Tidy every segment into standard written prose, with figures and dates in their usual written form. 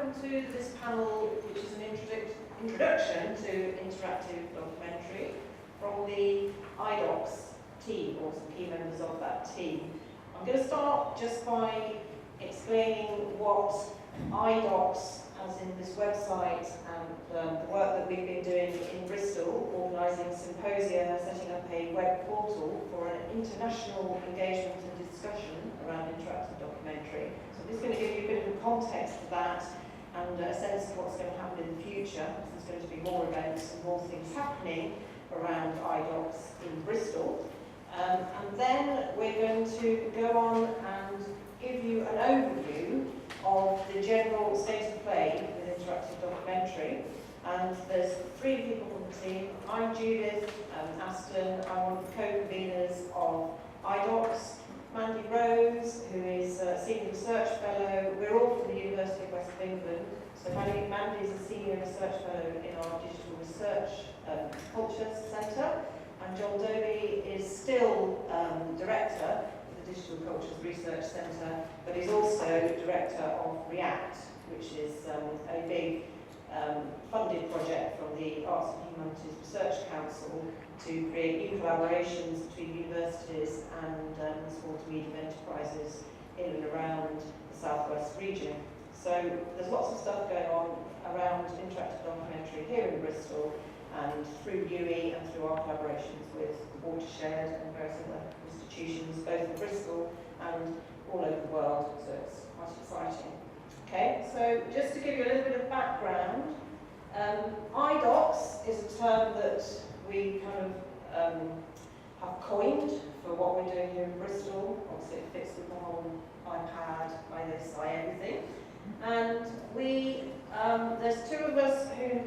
welcome to this panel, which is an introduction to interactive documentary from the IDOCS team, or some key members of that team. I'm going to start just by explaining what IDOCS, as in this website, and the work that we've been doing in Bristol, organising symposia, setting up a web portal for an international engagement and discussion around interactive documentary. So I'm just going to give you a bit of context to that and a sense of what's going to happen in the future, because there's going to be more events and more things happening around IDOCS in Bristol. And then we're going to go on and give you an overview of the general state of play with interactive documentary. And there's three people from the team. I'm Judith Aston. I'm one of the co-conveners of IDOCS. Mandy Rose, who is a Senior Research Fellow. We're all from the University of West England. So Mandy is a Senior Research Fellow in our Digital Research Culture Centre. And John Dobie is still Director of the Digital Cultures Research Centre, but he's also Director of REACT, which is a big funded project from the Arts and Humanities Research Council to create new collaborations between universities and small to medium enterprises in and around the Southwest region. So there's lots of stuff going on around interactive documentary here in Bristol and through UE and through our collaborations with Watershed and various other institutions, both in Bristol and all over the world, so it's quite exciting. Okay, so just to give you a little bit of background, IDOCS is a term that we kind of have coined for what we're doing here in Bristol. Obviously it fits with the whole iPad, this, everything. And there's two of us who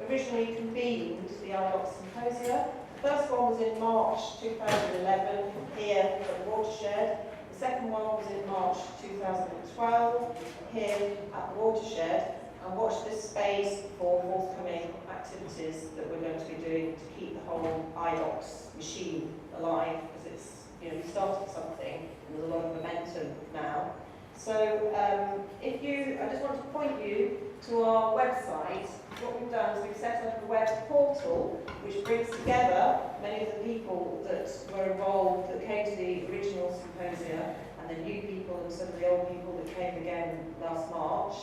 originally convened the IDOCS Symposia. The first one was in March 2011 here at Watershed. The second one was in March 2012 here at Watershed. And watch this space for forthcoming activities that we're going to be doing to keep the whole IDOCS machine alive, because it's, we started something and there's a lot of momentum now. So I just want to point you to our website. What we've done is we've set up a web portal which brings together many of the people that were involved, that came to the original symposia, and the new people and some of the old people that came again last March.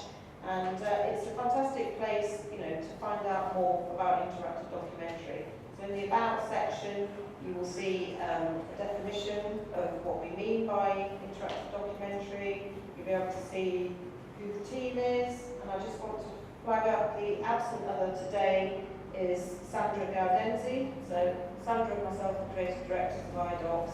And it's a fantastic place, to find out more about interactive documentary. So in the About section, you will see a definition of what we mean by interactive documentary. You'll be able to see who the team is, and I just want to flag up the absent other today is Sandra Gaudenzi. So Sandra and myself are creative directors of IDOCS,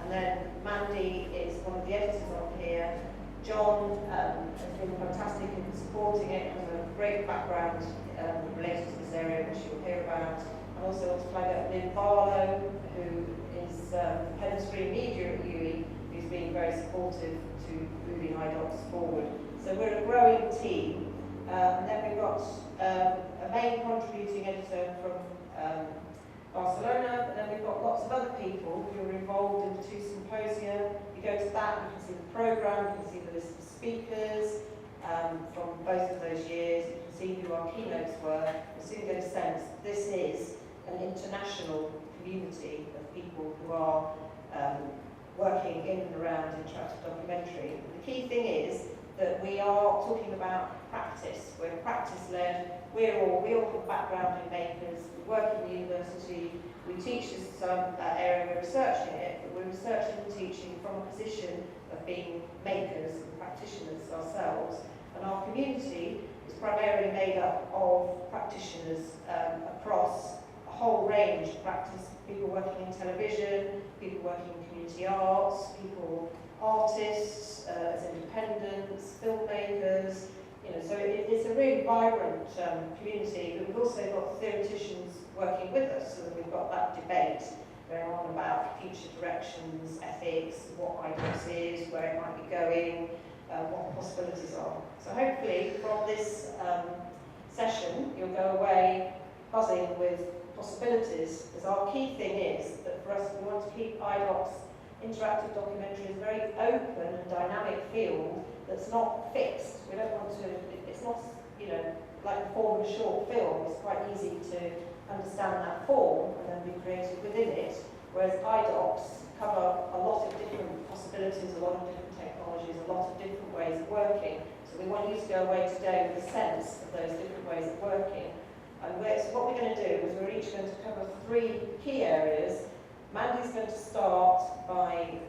and then Mandy is one of the editors on here. John has been fantastic in supporting it, has a great background related to this area, which you'll hear about. I also want to flag up Lynn Barlow, who is head of screen media at UE, who's been very supportive to moving IDOCS forward. So we're a growing team. And then we've got a main contributing editor from Barcelona, but then we've got lots of other people who are involved in the two symposia. You go to that, you can see the programme, you can see the list of speakers from both of those years, you can see who our keynotes were. You soon get a sense this is an international community of people who are working in and around interactive documentary. The key thing is that we are talking about practice. We're practice-led. We all have a background in makers. We work in the university. We teach this area. We're researching it, but we're researching and teaching from a position of being makers and practitioners ourselves. And our community is primarily made up of practitioners across a whole range of practice. People working in television, people working in community arts, artists as independents, filmmakers, so it's a really vibrant community, but we've also got theoreticians working with us, so that we've got that debate going on about future directions, ethics, what IDOCS is, where it might be going, what the possibilities are. So hopefully from this session you'll go away buzzing with possibilities, because our key thing is that for us we want to keep IDOCS interactive documentary is a very open and dynamic field that's not fixed. We don't want to, it's not, you know, like the form of a short film. It's quite easy to understand that form and then be creative within it, whereas iDocs cover a lot of different possibilities, a lot of different technologies, a lot of different ways of working. So we want you to go away today with a sense of those different ways of working. And so what we're going to do is we're each going to cover 3 key areas. Mandy's going to start by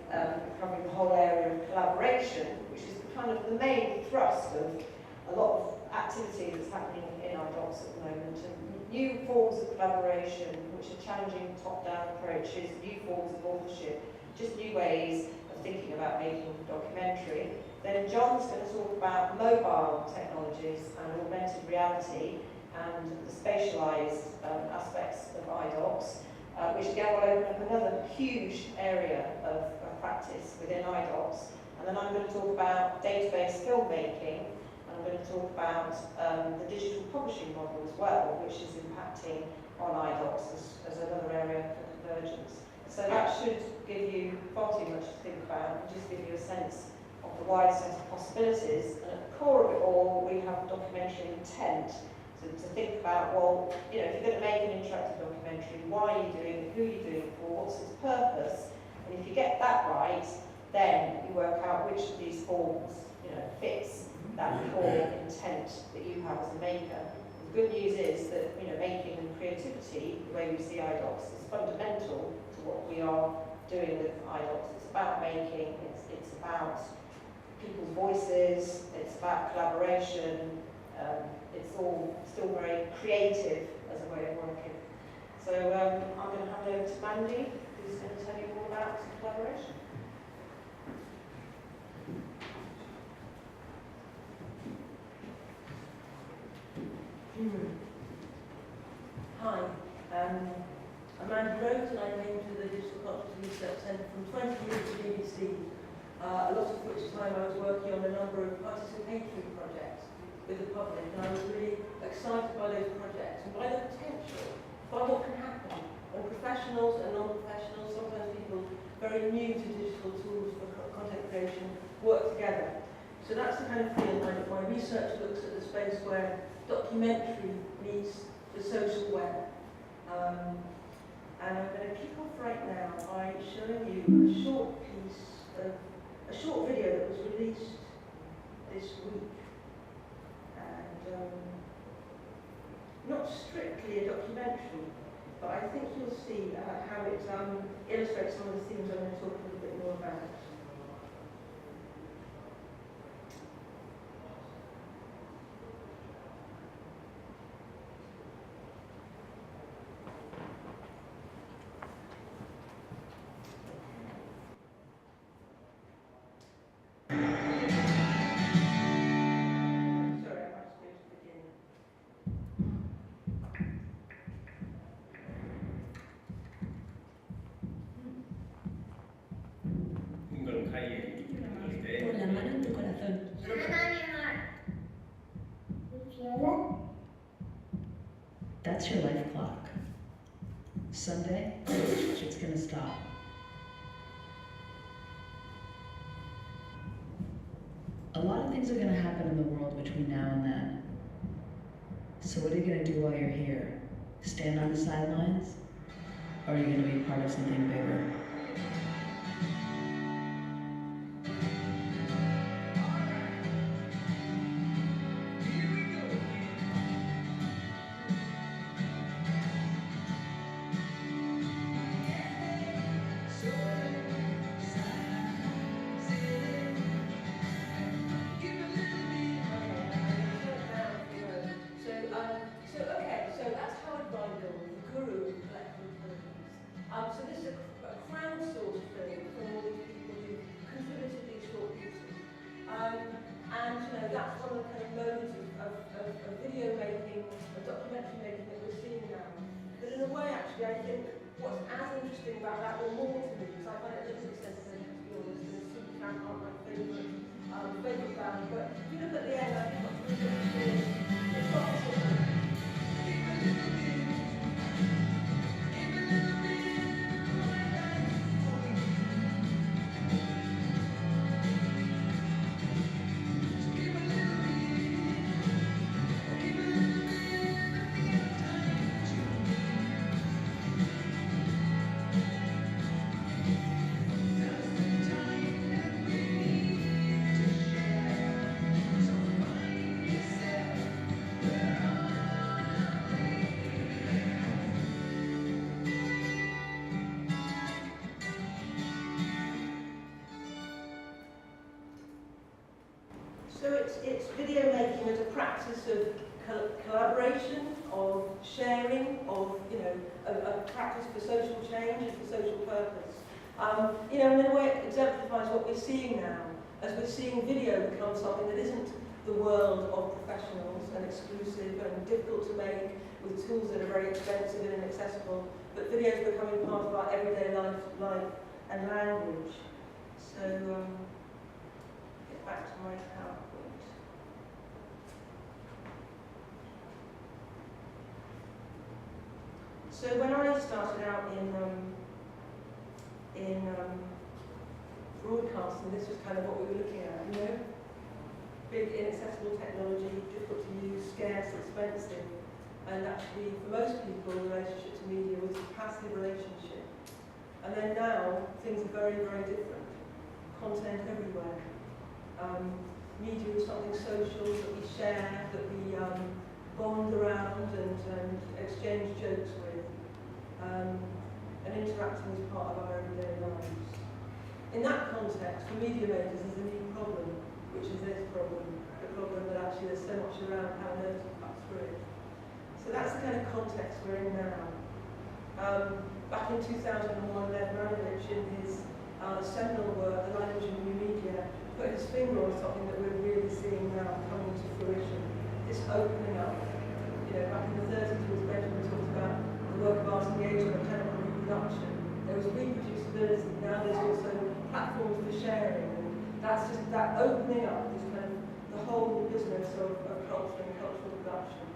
covering the whole area of collaboration, which is kind of the main thrust of a lot of activity that's happening in our docs at the moment. And new forms of collaboration, which are challenging top-down approaches, new forms of authorship, just new ways of thinking about making a documentary. Then John's going to talk about mobile technologies and augmented reality and the spatialised aspects of iDocs. Which again will open up another huge area of practice within iDocs. And then I'm going to talk about database filmmaking, and I'm going to talk about the digital publishing model as well, which is impacting on iDocs as another area for convergence. So that should give you far too much to think about and just give you a sense of the wide set of possibilities. And at the core of it all, we have documentary intent. To think about, well, you know, if you're going to make an interactive documentary, why are you doing it, who are you doing it for, what's its purpose? And if you get that right, then you work out which of these forms, you know, fits that core intent that you have as a maker. The good news is that, you know, making and creativity, the way we see iDocs, is fundamental to what we are doing with iDocs. It's about making, it's about people's voices, it's about collaboration. It's all still very creative as a way of working. So I'm going to hand over to Mandy, who's going to tell you all about collaboration. Hi, I'm Mandy Rhodes, and I came to the Digital Culture Research Centre from 20 years at the BBC, a lot of which time I was working on a number of participatory projects with the public, and I was really excited by those projects and by the potential, by what can happen when professionals and non-professionals, sometimes people very new to digital tools for content creation, work together. So that's the kind of field my research looks at, the space where documentary meets the social web. And I'm going to kick off right now by showing you a short video that was released this week. Not strictly a documentary, but I think you'll see how it illustrates some of the themes I'm going to talk a little bit more about. Pon la mano en tu corazón. That's your life clock. Someday, it's gonna stop. A lot of things are gonna happen in the world between now and then. So what are you gonna do while you're here? Stand on the sidelines? Or are you gonna be part of something bigger? So this is a crowdsourced film from all these people who contributed these short pieces. And you know, that's one of the kind of modes of video making, of documentary making that we're seeing now. But in a way, actually, I think what's as interesting about that, or more to me, because I find it a little bit sensitive, to be honest, and Supertramp aren't my favourite band. But if you look at the end, I think what's really interesting is it's got this sort of So it's video making as a practice of collaboration, of sharing, of, you know, a practice for social change and for social purpose. You know, and in a way it exemplifies what we're seeing now, as we're seeing video become something that isn't the world of professionals and exclusive and difficult to make with tools that are very expensive and inaccessible, but video is becoming part of our everyday life and language. So, get back to my PowerPoint. So when I started out in broadcasting, this was kind of what we were looking at, you know? Big, inaccessible technology, difficult to use, scarce, expensive. And actually, for most people, the relationship to media was a passive relationship. And then now, things are very, very different. Content everywhere. Media is something social that we share, that we bond around and exchange jokes with. And interacting is part of our everyday lives. In that context, for media makers, there's a new problem, which is this problem, the problem that actually there's so much around how on earth to cut through it. So that's the kind of context we're in now. Back in 2001, Lev Manovich, in his seminal work, The Language of New Media, put his finger on something that we're really seeing now coming to fruition. This opening up. You know, back in the 30s, was Benjamin talked about the work of art engagement, chemical reproduction. There was reproducibility. Now there's also platforms for sharing. And that's just that opening up, this kind of the whole business of culture and cultural production.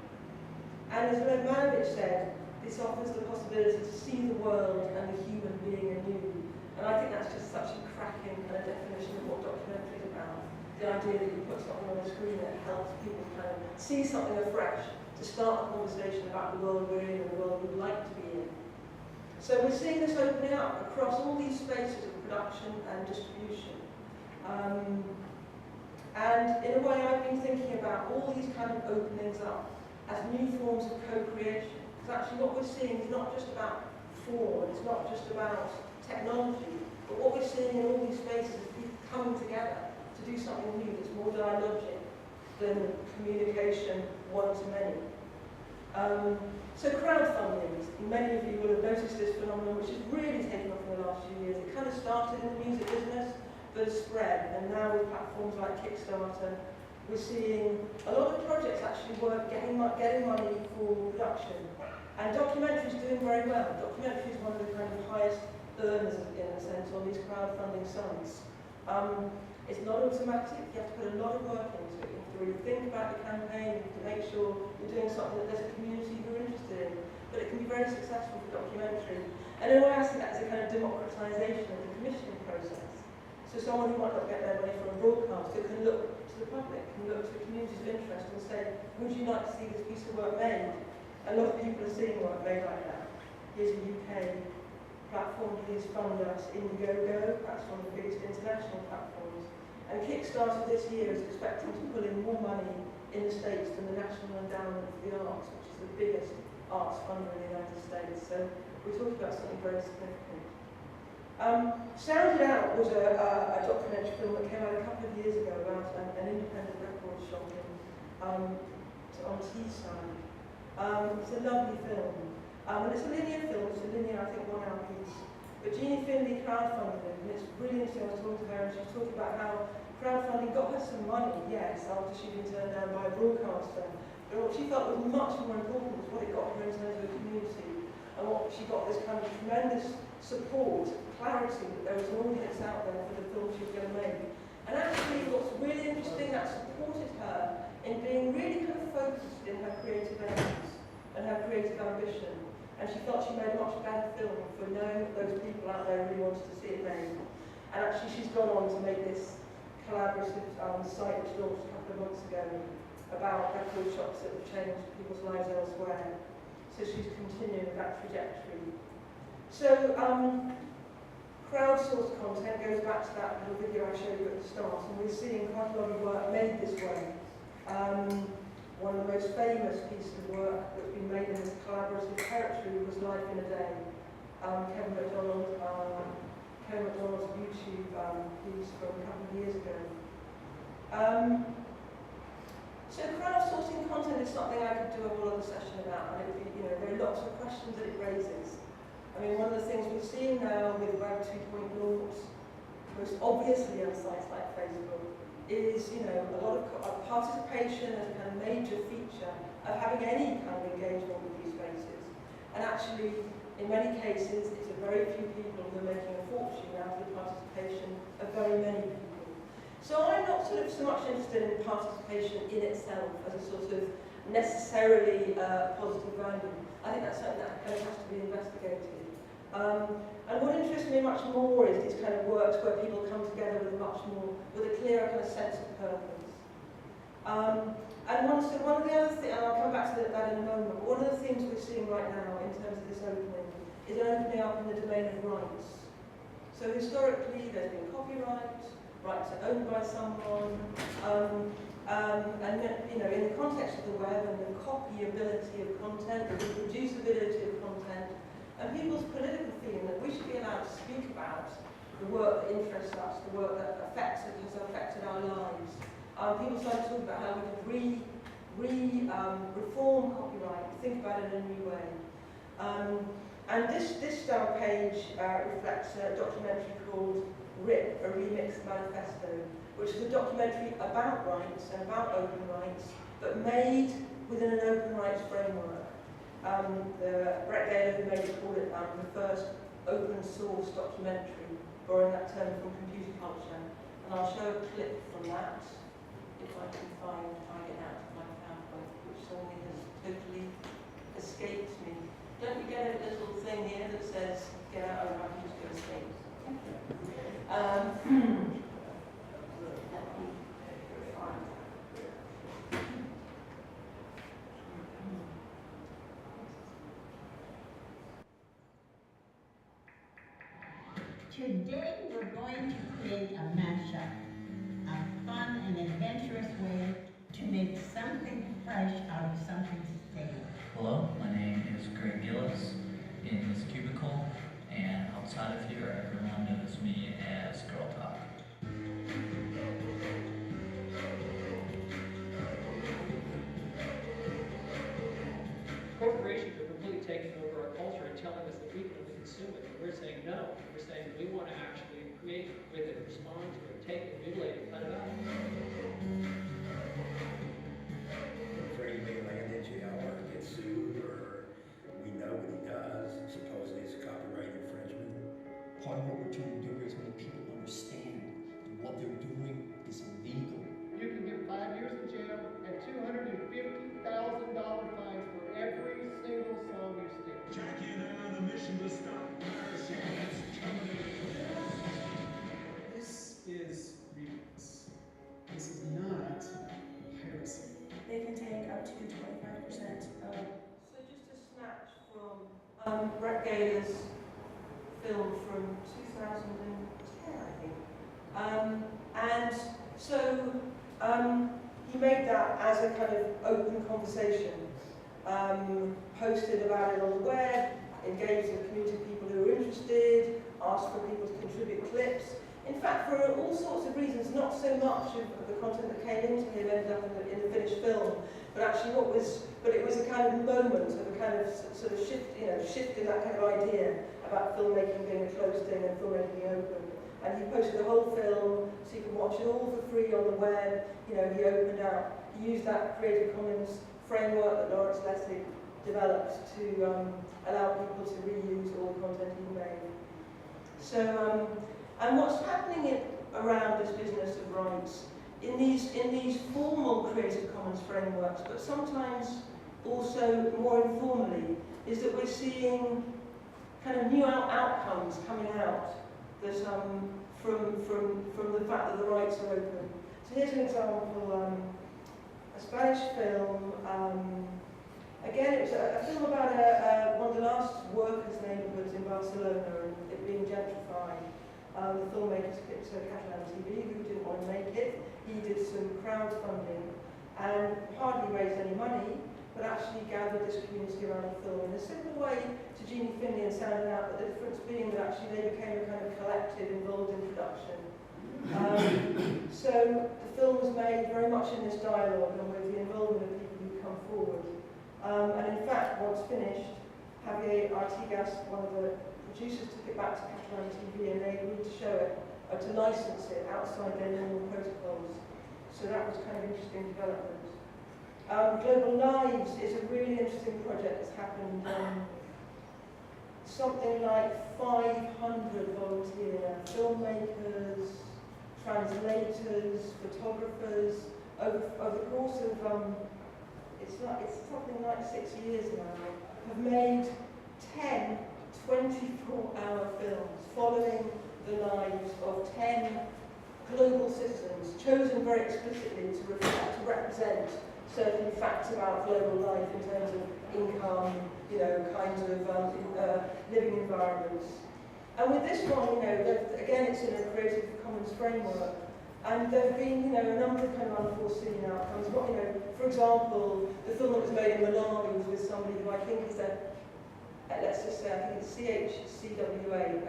And as Lev Manovich said, this offers the possibility to see the world and the human being anew. And I think that's just such a cracking kind of definition of what documentary is about. The idea that you put something on the screen that helps people kind of see something afresh, to start a conversation about the world we're in and the world we'd like to be in. So we're seeing this opening up across all these spaces of production and distribution. And in a way I've been thinking about all these kind of openings up as new forms of co-creation. Because actually what we're seeing is not just about form, it's not just about technology, but what we're seeing in all these spaces is people coming together to do something new that's more dialogic than communication one-to-many. So crowdfunding, many of you will have noticed this phenomenon, which has really taken off in the last few years. It kind of started in the music business, but has spread, and now with platforms like Kickstarter, we're seeing a lot of projects actually getting money for production. And documentary is doing very well. Documentary is one of the kind of highest earners, in a sense, on these crowdfunding sites. It's not automatic. You have to put a lot of work into it. You have to really think about the campaign. You have to make sure you're doing something that there's a community who are interested in. But it can be very successful for documentary. And in a way, I see that as a kind of democratization of the commissioning process. So someone who might not get their money from a broadcaster can look to the public, can look to the community's of interest and say, would you like to see this piece of work made? A lot of people are seeing work made like that. Here's a UK platform, please fund us. Indiegogo, that's one of the biggest international platforms. And Kickstarter this year is expecting to pull in more money in the States than the National Endowment for the Arts, which is the biggest arts funder in the United States. So we're talking about something very significant. Sounded Out was a documentary film that came out a couple of years ago about an independent record shop on Teesside. It's a lovely film. And it's a linear film, it's a linear, I think, 1 hour piece. But Jeannie Findlay crowdfunded it, and it's really interesting. I was talking to her, and she was talking about how crowdfunding got her some money, yes, after she'd been turned down by a broadcaster. But what she felt was much more important was what it got her in terms of a community. And what she got this kind of tremendous support, clarity that there was an audience out there for the film she was going to make. And actually, what's really interesting, that supported her in being really kind of focused in her creative aims and her creative ambition. And she felt she made a much better film for knowing that those people out there really wanted to see it made. And actually she's gone on to make this collaborative site which launched a couple of months ago about record shops that have changed people's lives elsewhere. So she's continuing that trajectory. So crowdsourced content goes back to that little video I showed you at the start, and we're seeing quite a lot of work made this way. One of the most famous pieces of work that's been made in this collaborative territory was Life in a Day. Kevin McDonald's YouTube piece from a couple of years ago. I could do a whole other session about, and it would be, you know, there are lots of questions that it raises. I mean, one of the things we're seeing now with Web 2.0, most obviously on sites like Facebook, is, you know, a lot of participation as a kind of major feature of having any kind of engagement with these spaces. And actually, in many cases, it's a very few people who are making a fortune out of the participation of very many people. So I'm not sort of so much interested in participation in itself as a sort of necessarily positive value. I think that's something that kind of has to be investigated. And what interests me much more is these kind of works where people come together with a clearer kind of sense of purpose. And one of the other things, and I'll come back to that in a moment, but one of the things we're seeing right now in terms of this opening is an opening up in the domain of rights. So historically, there's been copyright, rights are owned by someone, and you know, in the context of the web and the copyability of content, the reproducibility of content, and people's political feeling that we should be allowed to speak about the work that interests us, the work that has affected our lives. People started talking about how we can reform copyright, think about it in a new way. And this page reflects a documentary called RIP, a Remixed Manifesto, which is a documentary about rights and about open rights, but made within an open rights framework. Brett Gaylor, who made it, called it the first open source documentary, borrowing that term from computer culture. And I'll show a clip from that, if I can find it out of my PowerPoint, which suddenly has totally escaped me. Don't you get a little thing here that says, get out, or I can just go escape? Today we're going to create a mashup, a fun and adventurous way to make something fresh out of something stale. Hello, my name is Greg Gillis in this cubicle, and outside of here everyone knows me as Girl Talk. Corporations are completely taking over our culture and telling us that we can only consume it. And we're saying no. We're saying we want to actually create with it, respond to it, take it, mutilate it, cut it out. Afraid he may land in jail or get sued, or we know what he does. Supposedly it's copyright infringement. Part of what we're trying to do is make people understand what they're doing is illegal. You can get 5 years in jail and $250,000 fines for every single song you steal. Jackie and I on a mission to stop piracy against This is remix. This is not piracy. They can take up to 25% of. So just a snatch from Brett Gaylor's film from 2010, I think. And so he made that as a kind of open conversation, posted about it on the web, engaged with a community of people who were interested, asked for people to contribute clips. In fact, for all sorts of reasons, not so much of the content that came into him ended up in the finished film, but actually it was a kind of moment of a kind of sort of shift, you know, shift in that kind of idea about filmmaking being a closed thing and filmmaking being open. And he posted the whole film, so you can watch it all for free on the web. You know, he opened out, he used that Creative Commons framework that Lawrence Lessig developed to allow people to reuse all the content he made. So, and what's happening around this business of rights in these formal Creative Commons frameworks, but sometimes also more informally, is that we're seeing kind of new outcomes coming out that from the fact that the rights are open. So here's an example, a Spanish film. Again, it was a film about one of the last workers' neighbourhoods in Barcelona and it being gentrified. The filmmaker took Catalan TV, who didn't want to make it. He did some crowdfunding and hardly raised any money, but actually gathered this community around the film in a simple way to Jeannie Finley and sounding out, but the difference being that actually they became a kind of collective involved in production. So the film was made very much in this dialogue and with the involvement of people who come forward. And in fact, once finished, Javier Artigas, one of the producers, took it back to Catalan TV and they agreed to show it, to license it outside their normal protocols. So that was kind of interesting development. Global Lives is a really interesting project that's happened. Something like 500 volunteer filmmakers, translators, photographers, over the course of, it's something like 6 years now, have made 10 24-hour films following the lives of 10 global citizens, chosen very explicitly to represent certain facts about global life in terms of income, kinds of living environments. And with this one, again, it's in a Creative Commons framework, and there have been, a number of kind of unforeseen outcomes. For example, the film that was made in Malawi was with somebody who I think is let's just say, I think it's CHCWA,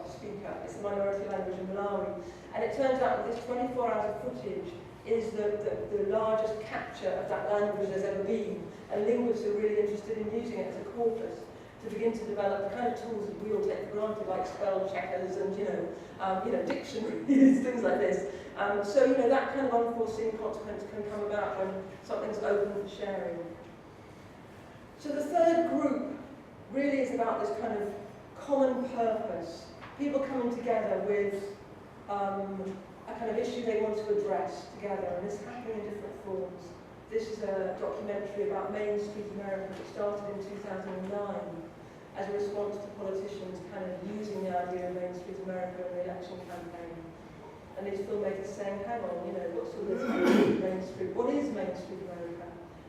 speaker. It's the minority language in Malawi. And it turns out that this 24 hours of footage is the largest capture of that language there's ever been. And linguists are really interested in using it as a corpus to begin to develop the kind of tools that we all take for granted, like spell checkers and, dictionaries, things like this. So, that kind of unforeseen consequence can come about when something's open for sharing. So the third group really is about this kind of common purpose, people coming together with a kind of issue they want to address together, and it's happening in different forms. This is a documentary about Main Street America that started in 2009 as a response to politicians kind of using the idea of Main Street America in the election campaign. And these filmmakers saying, hang on, what's all this Main Street? What is Main Street America?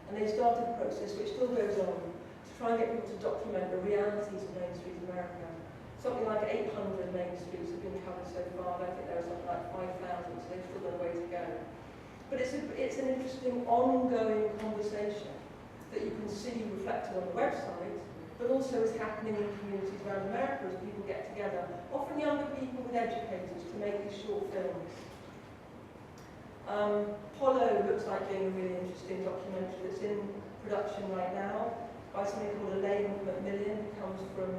And they started a process which still goes on to try and get people to document the realities of Main Street America. Something like 800 main streets have been covered so far. I think there are something like 5,000, so they've still got a way to go. But it's an interesting ongoing conversation that you can see reflected on the website, but also is happening in communities around America as people get together, often younger people with educators, to make these short films. Polo looks like being a really interesting documentary that's in production right now by somebody called Elaine Macmillan, who comes from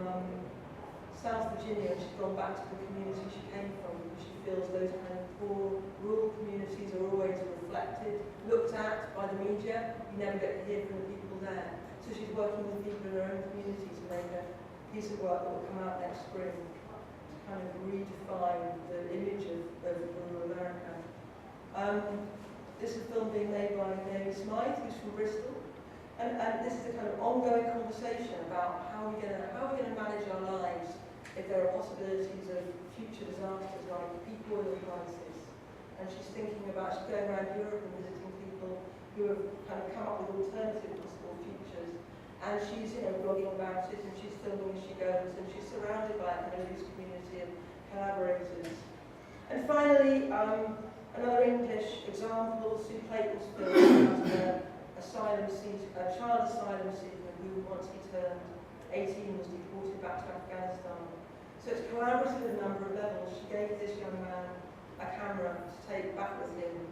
South Virginia, and she's gone back to the community she came from because she feels those kind of poor rural communities are always reflected, looked at by the media. You never get to hear from the people there. So she's working with people in her own community to make a piece of work that will come out next spring to kind of redefine the image of rural America. This is a film being made by Mary Smythe, who's from Bristol, and this is a kind of ongoing conversation about how we're going to manage our lives if there are possibilities of future disasters like peak oil prices. And she's thinking about, she's going around Europe and visiting people who have kind of come up with alternative possible futures. And she's, blogging about it, and she's filming as she goes, and she's surrounded by a kind of loose community of collaborators. And finally, another English example, Sue Clayton's film about a child asylum seeker who, once he turned 18, was deported back to Afghanistan. So it's collaborative at a number of levels. She gave this young man a camera to take back with him,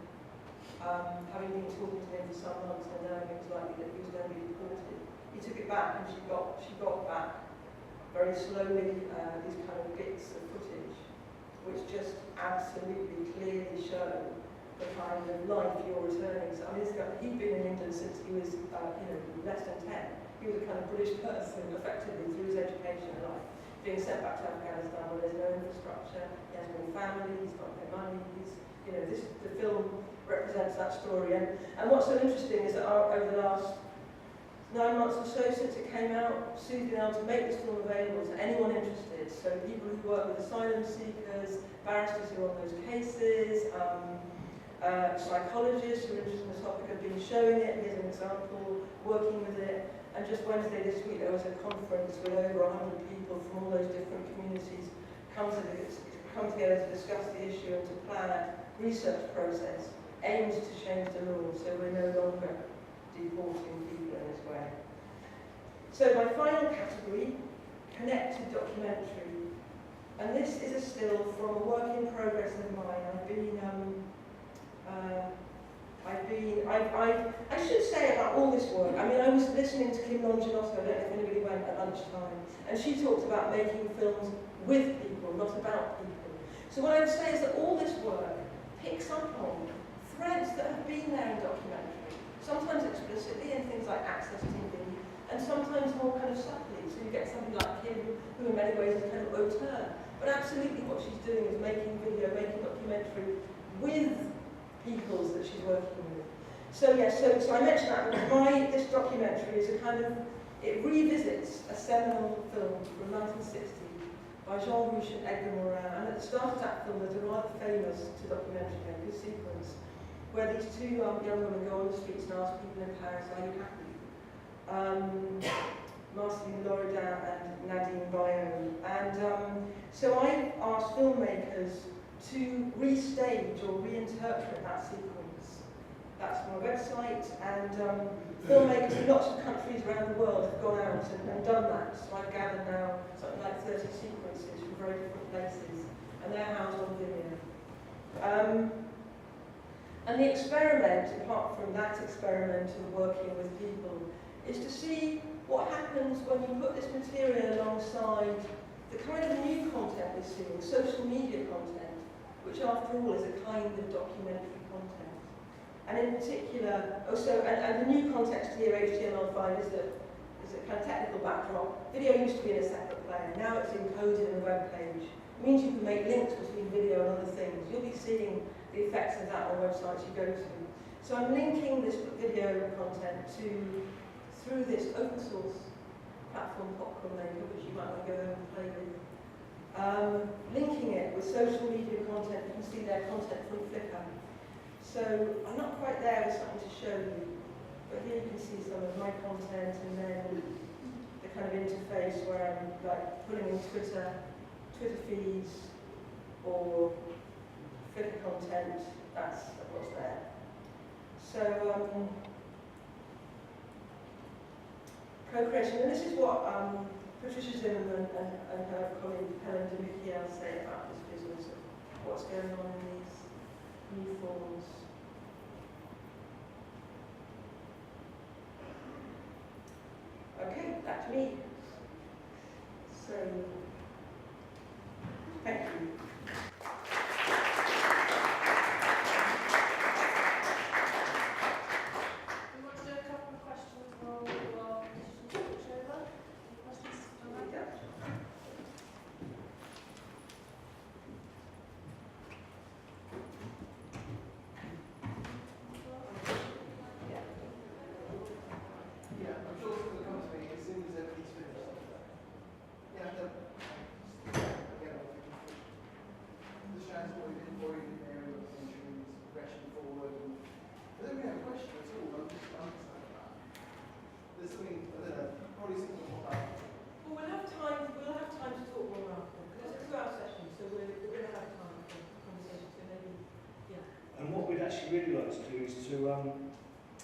having been talking to him for some months and knowing it was likely that he was going to be deported. He took it back, and she got back very slowly these kind of bits of footage, which just absolutely clearly show the kind of life you're returning. So he'd been in England since he was less than 10. He was a kind of British person, effectively, through his education and life, being sent back to Afghanistan where there's no infrastructure, he has no family, he's got no money. The film represents that story. And what's so interesting is that over the last 9 months or so since it came out, Sue's been able to make this film available to anyone interested. So people who work with asylum seekers, barristers who are on those cases, psychologists who are interested in the topic have been showing it. Here's an example, working with it. And just Wednesday this week there was a conference with over 100 people from all those different communities come together to discuss the issue and to plan a research process aimed to change the law so we're no longer deporting people in this way. So my final category, connected documentary. And this is a still from a work in progress of mine. I I should say about all this work, I mean, I was listening to Kim Longinotto, I don't know if anybody went at lunchtime, and she talked about making films with people, not about people. So what I would say is that all this work picks up on threads that have been there in documentary, sometimes explicitly in things like Access TV, and sometimes more kind of subtly. So you get somebody like Kim, who in many ways is kind of auteur. But absolutely what she's doing is making video, making documentary with peoples that she's working with. So yes, so I mentioned that because this documentary is a kind of, it revisits a seminal film from 1960 by Jean Rouch and Edgar Morin. And at the start of that film, there's a rather famous documentary makers sequence where these two young women go on the streets and ask people in Paris, are you happy? Marceline Loredin and Nadine Bayeux. And so I asked filmmakers to restage or reinterpret that sequence. That's my website, and filmmakers in lots of countries around the world have gone out and done that. So I've gathered now something like 30 sequences from very different places, and they're housed on video. And the experiment, apart from that experiment of working with people, is to see what happens when you put this material alongside the kind of new content we're seeing, social media content, which after all is a kind of documentary content. And in particular, and the new context here, HTML5, is a kind of technical backdrop. Video used to be in a separate player, now it's encoded in a web page. It means you can make links between video and other things. You'll be seeing the effects of that on websites you go to. So I'm linking this video content through this open source platform, Popcorn Maker, which you might want to go and play with. Linking it with social media content, you can see their content from Flickr. So I'm not quite there with something to show you, but here you can see some of my content and then the kind of interface where I'm like pulling in Twitter feeds or Flickr content. That's what's there. So co-creation, and this is what Patricia Zimmerman and her colleague Helen de Michiel say about this business of what's going on in these new forms. Okay, that's me. So, thank you. We want to do a couple of questions while musicians switch over. Any questions on that? Yeah, I'm sure this will come to me as soon as everything's finished. Yeah, the transport in the area of entries, progression forward. I don't really have a question at all, I'm just there's something, I don't know, probably something to pop out. Well, we'll have time to talk more after, because it's a 2-hour session, so we're going to have time for conversation, so maybe, yeah. And what we'd actually really like to do is to,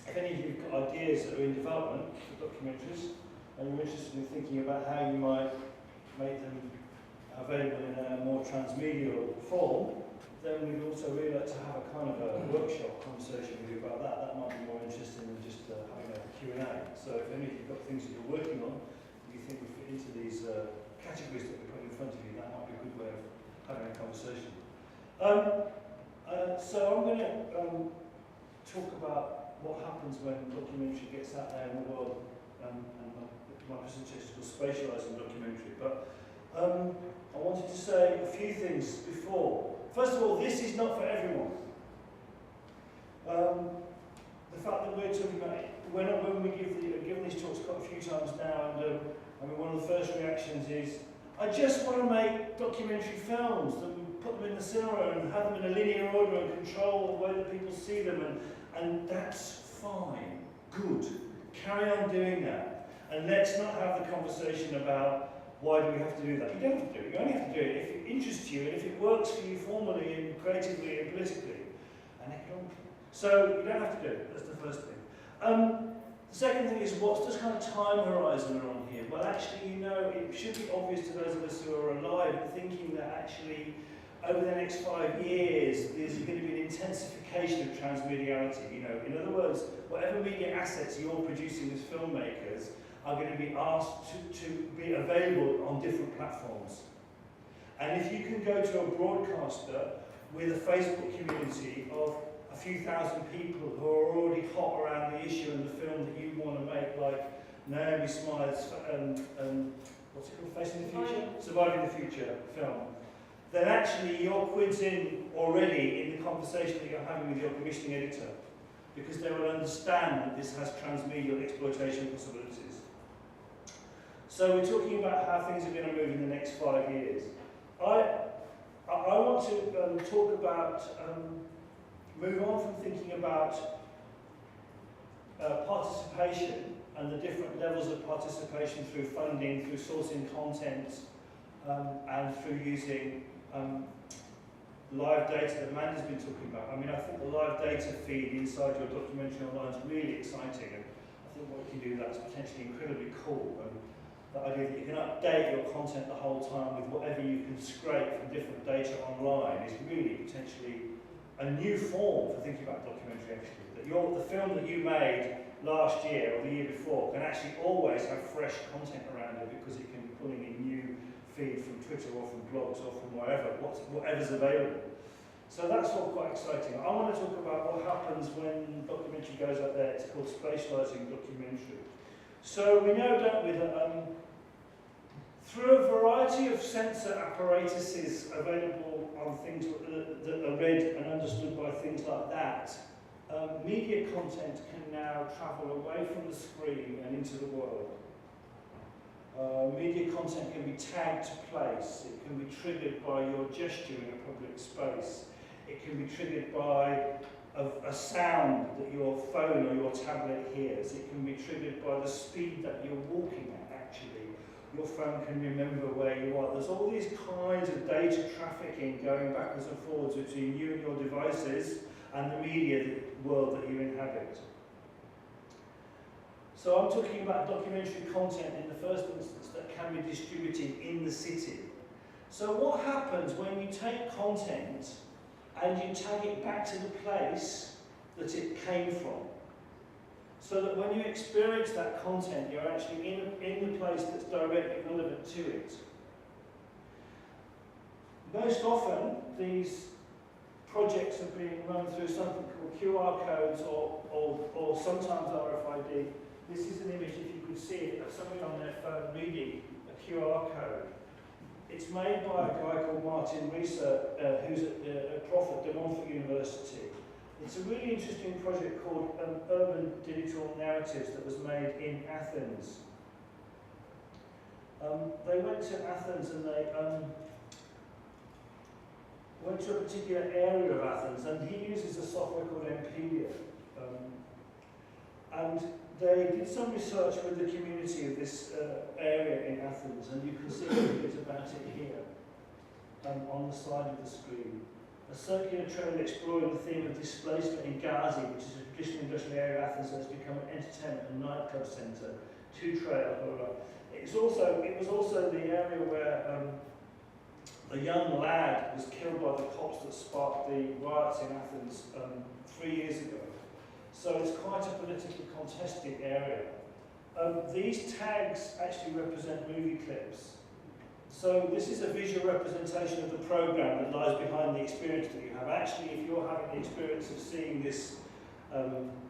if any of you have got ideas that are in development for documentaries, and you're interested in thinking about how you might make them available in a more transmedia form, then we'd also really like to have a kind of a workshop conversation with you about that. That might be more interesting than just having a Q&A. So if any of you've got things that you're working on, you think would fit into these categories that we put in front of you, that might be a good way of having a conversation. So I'm going to talk about what happens when documentary gets out there in the world, and my presentation is spatialising documentary. But I wanted to say a few things before. First of all, this is not for everyone. The fact that we're talking about it, when we given these talks quite a few times now, and I mean, one of the first reactions is, I just want to make documentary films that we put them in the cinema and have them in a linear order and control the way that people see them, and that's fine, good. Carry on doing that, and let's not have the conversation about why do we have to do that. You don't have to do it. You only have to do it if it interests you and if it works for you formally and creatively and politically and economically. So you don't have to do it. That's the first thing. The second thing is, what's this kind of time horizon we're on here? Well, actually, you know, it should be obvious to those of us who are alive thinking that actually over the next 5 years there's going to be an intensification of of transmediality. You know, in other words, whatever media assets you're producing as filmmakers are going to be asked to be available on different platforms. And if you can go to a broadcaster with a Facebook community of a few thousand people who are already hot around the issue and the film that you want to make, like Naomi Smithe's, what's it called, Facing the Future? Surviving the Future film, then actually you're quids in already in the conversation that you're having with your commissioning editor, because they will understand that this has transmedial exploitation possibilities. So we're talking about how things are going to move in the next 5 years. I want to talk about, move on from thinking about participation and the different levels of participation through funding, through sourcing content, and through using live data that Amanda's been talking about. I mean, I think the live data feed inside your documentary online is really exciting, and I think what you can do that's potentially incredibly cool. And the idea that you can update your content the whole time with whatever you can scrape from different data online is really potentially a new form for thinking about documentary actually. That the film that you made last year or the year before can actually always have fresh content around it because it can be pulling in new feed from Twitter or from blogs or from wherever, whatever's available. So that's all quite exciting. I want to talk about what happens when documentary goes out there. It's called spatialising documentary. So we know, don't we, that through a variety of sensor apparatuses available on things that are read and understood by things like that, media content can now travel away from the screen and into the world. Media content can be tagged to place. It can be triggered by your gesture in a public space. It can be triggered by a sound that your phone or your tablet hears. It can be triggered by the speed that you're walking at, actually. Your phone can remember where you are. There's all these kinds of data trafficking going backwards and forwards between you and your devices and the media world that you inhabit. So I'm talking about documentary content in the first instance that can be distributed in the city. So what happens when you take content and you tag it back to the place that it came from? So that when you experience that content, you're actually in the place that's directly relevant to it. Most often, these projects are being run through something called QR codes or sometimes RFID. This is an image, if you could see it, of somebody on their phone reading a QR code. It's made by a guy called Martin Reeser, who's a prof at De Montfort University. It's a really interesting project called Urban Digital Narratives that was made in Athens. They went to Athens and they went to a particular area of Athens, and he uses a software called Empedia. And they did some research with the community of this area in Athens, and you can see a bit about it here on the side of the screen. A circular trail exploring the theme of displacement in Gazi, which is a traditional industrial area of Athens that has become an entertainment and nightclub centre. Two trails, blah, blah, blah. It was also the area where a young lad was killed by the cops that sparked the riots in Athens 3 years ago. So it's quite a politically contested area. These tags actually represent movie clips. So this is a visual representation of the program that lies behind the experience that you have. Actually, if you're having the experience of seeing this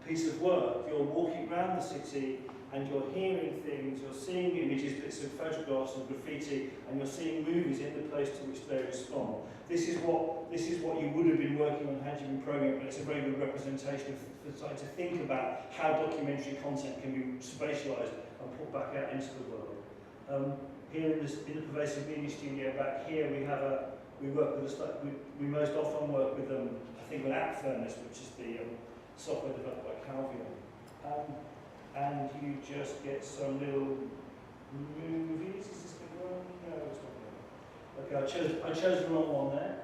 piece of work, you're walking around the city and you're hearing things, you're seeing images, bits of photographs and graffiti, and you're seeing movies in the place to which they respond. This is what you would have been working on had you been programming, but it's a very good representation of trying to think about how documentary content can be spatialised and put back out into the world. Here in the pervasive media studio back here, we most often work with I think with App Furnace, which is the software developed by Calvion. And you just get some little movies. Is this the one? No, it's not the one. Okay, I chose the wrong one there.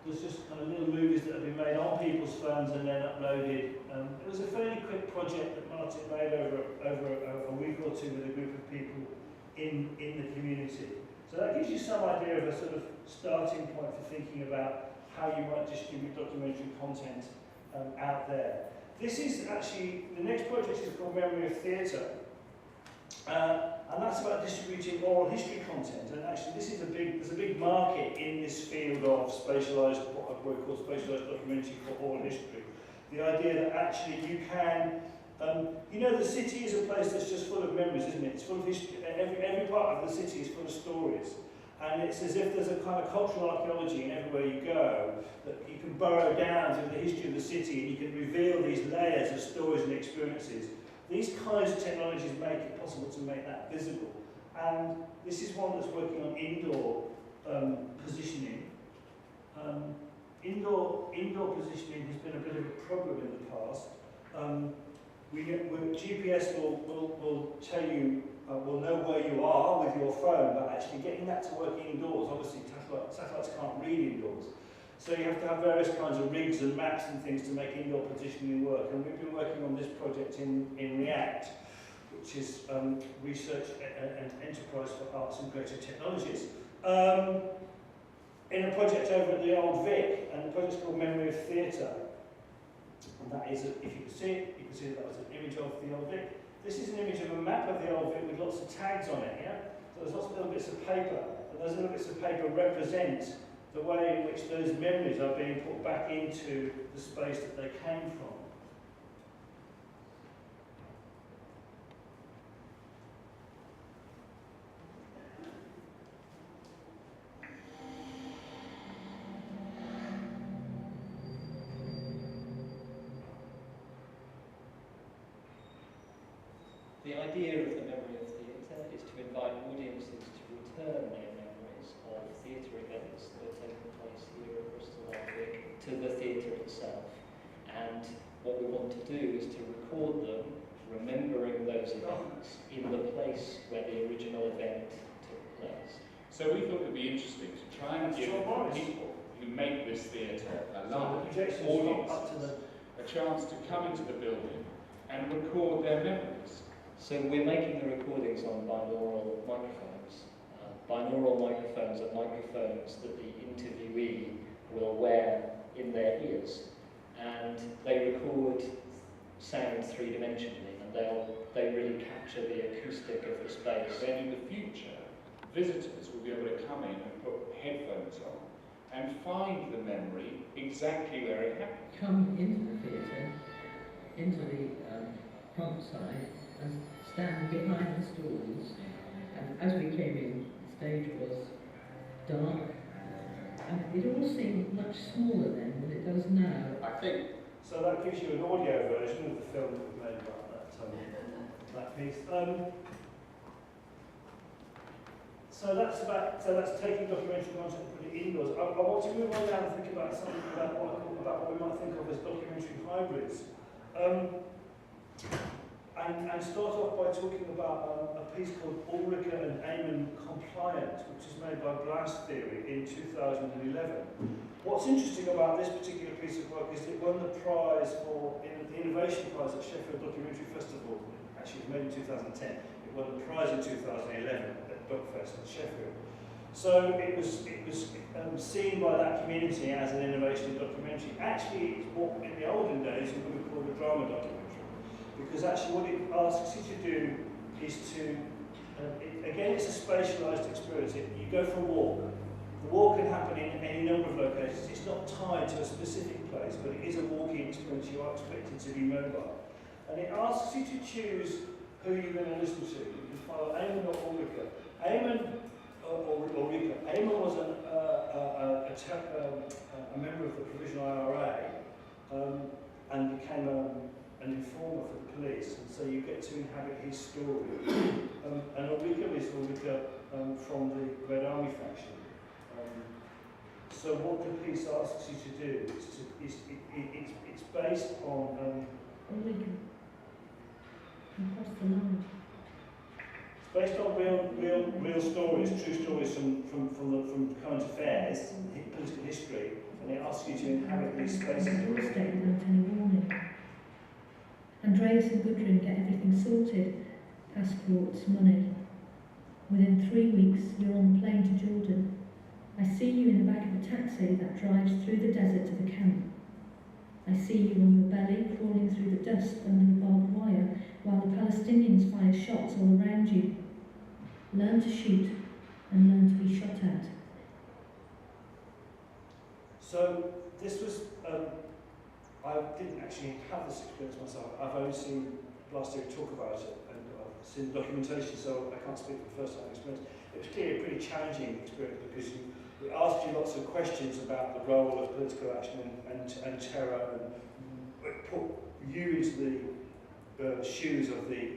There's just kind of little movies that have been made on people's phones and then uploaded. It was a fairly quick project that Martin made over a week or two with a group of people in the community. So that gives you some idea of a sort of starting point for thinking about how you might distribute documentary content out there. This is actually, the next project is called Memory of Theatre. And that's about distributing oral history content. And actually, this is there's a big market in this field of spatialised, what we call spatialised documentary for oral history. The idea that actually you can, you know, the city is a place that's just full of memories, isn't it? It's full of history. Every part of the city is full of stories. And it's as if there's a kind of cultural archaeology in everywhere you go, that you can burrow down through the history of the city and you can reveal these layers of stories and experiences. These kinds of technologies make it possible to make that visible. And this is one that's working on indoor positioning. Indoor positioning has been a bit of a problem in the past. GPS will tell you, will know where you are with your phone, but actually getting that to work indoors, obviously satellites can't read indoors. So you have to have various kinds of rigs and maps and things to make indoor positioning work. And we've been working on this project in REACT, which is Research and Enterprise for Arts and Creative Technologies, in a project over at the Old Vic, and the project's called Memory of Theatre. And that is, if you can see it, you can see that was an image of the Old Vic. This is an image of a map of the Old Vic with lots of tags on it, yeah? So there's lots of little bits of paper, and those little bits of paper represent the way in which those memories are being put back into the space that they came from. The idea of the memory of theatre is to invite audiences to return their memories of theatre events that are taking place here at Bristol Vic to the theatre itself. And what we want to do is to record them, remembering those events in the place where the original event took place. So we thought it would be interesting to try and give people who make this theatre a large audience a chance to come into the building and record their memories. So we're making the recordings on binaural microphones. Binaural microphones are microphones that the interviewee will wear in their ears, and they record sound three-dimensionally, and they really capture the acoustic of the space. Then in the future, visitors will be able to come in and put headphones on and find the memory exactly where it happened. Come into the theatre, into the front side, and stand behind the stalls, and as we came in, the stage was dark, and it all seemed much smaller then than it does now. I think. So that gives you an audio version of the film that we made about that piece. So that's taking documentary content and putting it indoors. I want to move on now and think about something about what we might think of as documentary hybrids. And start off by talking about a piece called Ulrika and Eamon Compliant, which is made by Blast Theory in 2011. What's interesting about this particular piece of work is it won the prize for the Innovation Prize at Sheffield Documentary Festival. Actually, it was made in 2010. It won the prize in 2011 at Bookfest at Sheffield. So it was seen by that community as an innovation in documentary. Actually, it's what in the olden days we would have called a drama documentary. Because actually what it asks you to do is to, again it's a spatialised experience. You go for a walk. The walk can happen in any number of locations. It's not tied to a specific place, but it is a walking experience. You are expected to be mobile. And it asks you to choose who you're going to listen to. You can follow Eamon or Ulrika. Eamon was a member of the Provisional IRA and became an informer for the police, and so you get to inhabit his story. And Ulrika is Ulrika from the Red Army faction. So what the piece asks you to do is it's based on Ulrika. Across the line. It's based on real stories, true stories from current affairs, political history, and it asks you to inhabit these spaces. Doorstep without any warning. Andreas and Gudrun get everything sorted, passports, money. Within 3 weeks, you're on the plane to Jordan. I see you in the back of a taxi that drives through the desert to the camp. I see you on your belly crawling through the dust under the barbed wire while the Palestinians fire shots all around you. Learn to shoot and learn to be shot at. So this was, I didn't actually have this experience myself. I've only seen Blasto talk about it, and I've seen the documentation, so I can't speak for the first time experience. It was clearly a pretty challenging experience because it asked you lots of questions about the role of political action and terror, and it put you into the shoes of the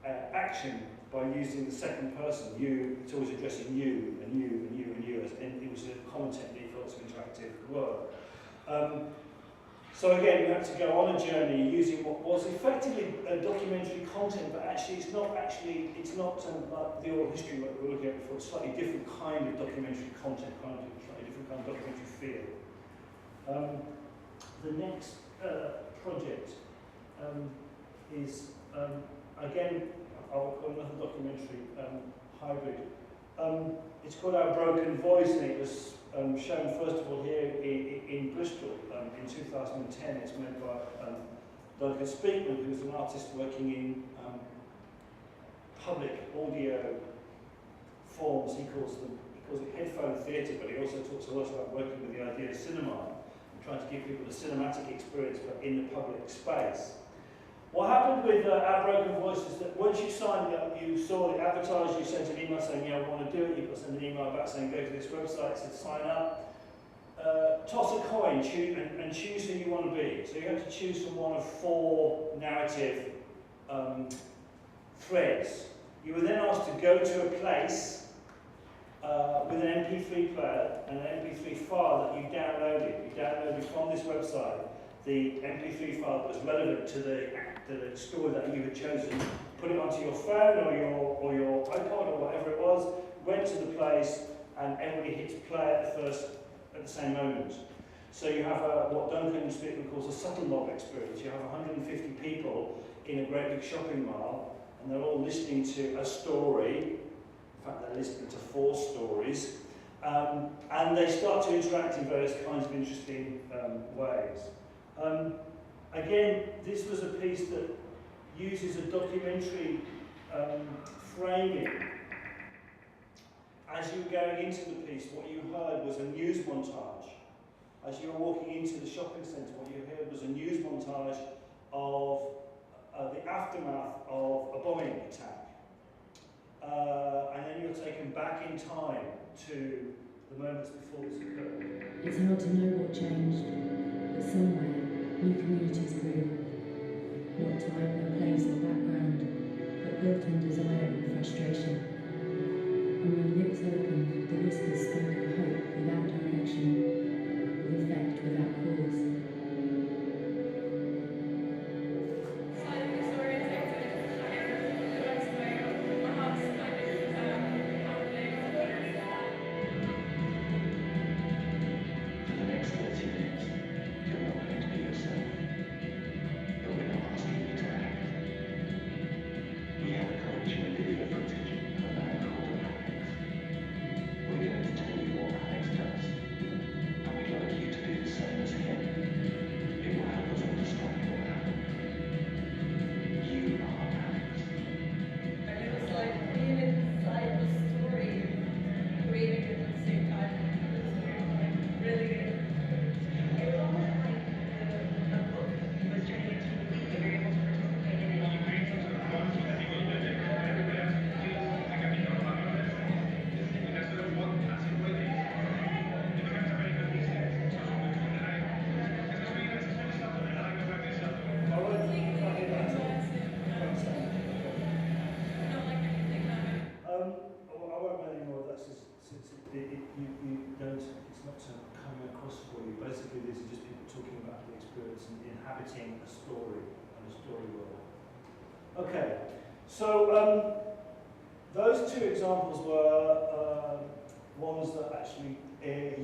action by using the second person. You, it's always addressing you and you and you and you, and it was a common technique for lots of interactive work. So again, you had to go on a journey using what was effectively a documentary content, but actually it's not like the oral history work we were looking at before. It's a slightly different kind of documentary content, slightly different kind of documentary feel. The next project is again, I'll call another documentary hybrid. It's called Our Broken Voice, and it was shown first of all here in Bristol in 2010. It's made by Duncan Speakman, who's an artist working in public audio forms. He calls it headphone theatre, but he also talks a lot about working with the idea of cinema and trying to give people a cinematic experience, but in the public space. What happened with Our Broken Voice is that once you signed up, you saw the advertiser, you sent an email saying, yeah, I want to do it. You've got to send an email back saying, go to this website, it said sign up. Toss a coin and choose who you want to be. So you have to choose from one of 4 narrative threads. You were then asked to go to a place with an MP3 player and an MP3 file that you downloaded. You downloaded from this website the MP3 file that was relevant to the story that you had chosen, put it onto your phone or your iPod or whatever it was, went to the place, and everybody hits play at the same moment. So you have what Duncan Speakman calls a subtle log experience. You have 150 people in a great big shopping mall, and they're all listening to a story. In fact, they're listening to 4 stories, and they start to interact in various kinds of interesting ways. Again, this was a piece that uses a documentary framing. As you were going into the piece, what you heard was a news montage. As you were walking into the shopping centre, what you heard was a news montage of the aftermath of a bombing attack. And then you're taken back in time to the moments before this occurred. It's hard to know what changed, but somewhere new communities grew, not tied by place or background, but built on desire and frustration. And when lips opened, the whispers spoke of hope without direction, of effect without cause. Basically, these are just people talking about the experience and inhabiting a story and a story world. Okay, so those 2 examples were ones that actually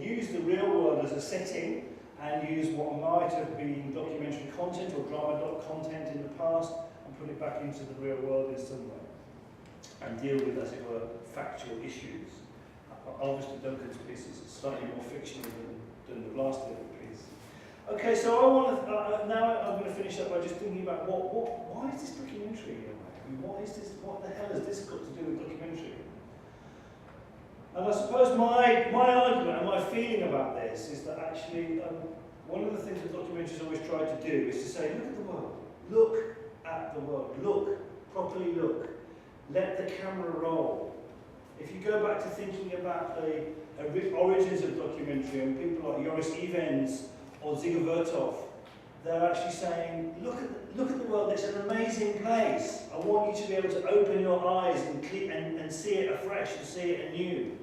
use the real world as a setting and use what might have been documentary content or drama content in the past and put it back into the real world in some way and deal with, as it were, factual issues obviously Duncan's piece is slightly more fictional than the Blast Theory piece. Okay, so I want to, now I'm going to finish up by just thinking about why is this documentary here? I mean, what the hell has this got to do with documentary? And I suppose my argument and my feeling about this is that actually one of the things that documentaries always try to do is to say, look at the world, look at the world, look, properly look, let the camera roll. If you go back to thinking about the origins of documentary and people like Joris Ivens or Ziga Vertov, they're actually saying, look at the world, it's an amazing place. I want you to be able to open your eyes and see it afresh and see it anew.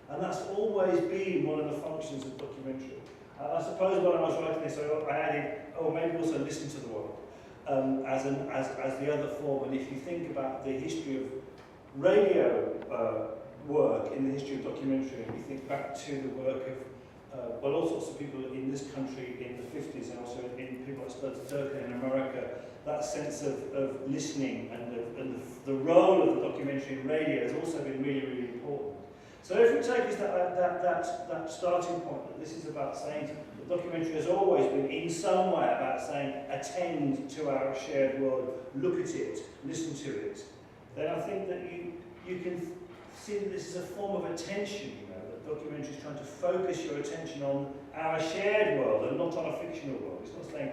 And that's always been one of the functions of documentary. I suppose when I was writing this, I added, maybe also listen to the world as the other form. And if you think about the history of radio work in the history of documentary, and you think back to the work of all sorts of people in this country in the 50s, and also in people like Spud Turk in America, that sense of listening and the role of the documentary in radio has also been really, really important. So if we take this, that starting point, that this is about saying that documentary has always been in some way about saying attend to our shared world, look at it, listen to it, then I think that you can see that this is a form of attention, that documentary is trying to focus your attention on our shared world and not on a fictional world. It's not saying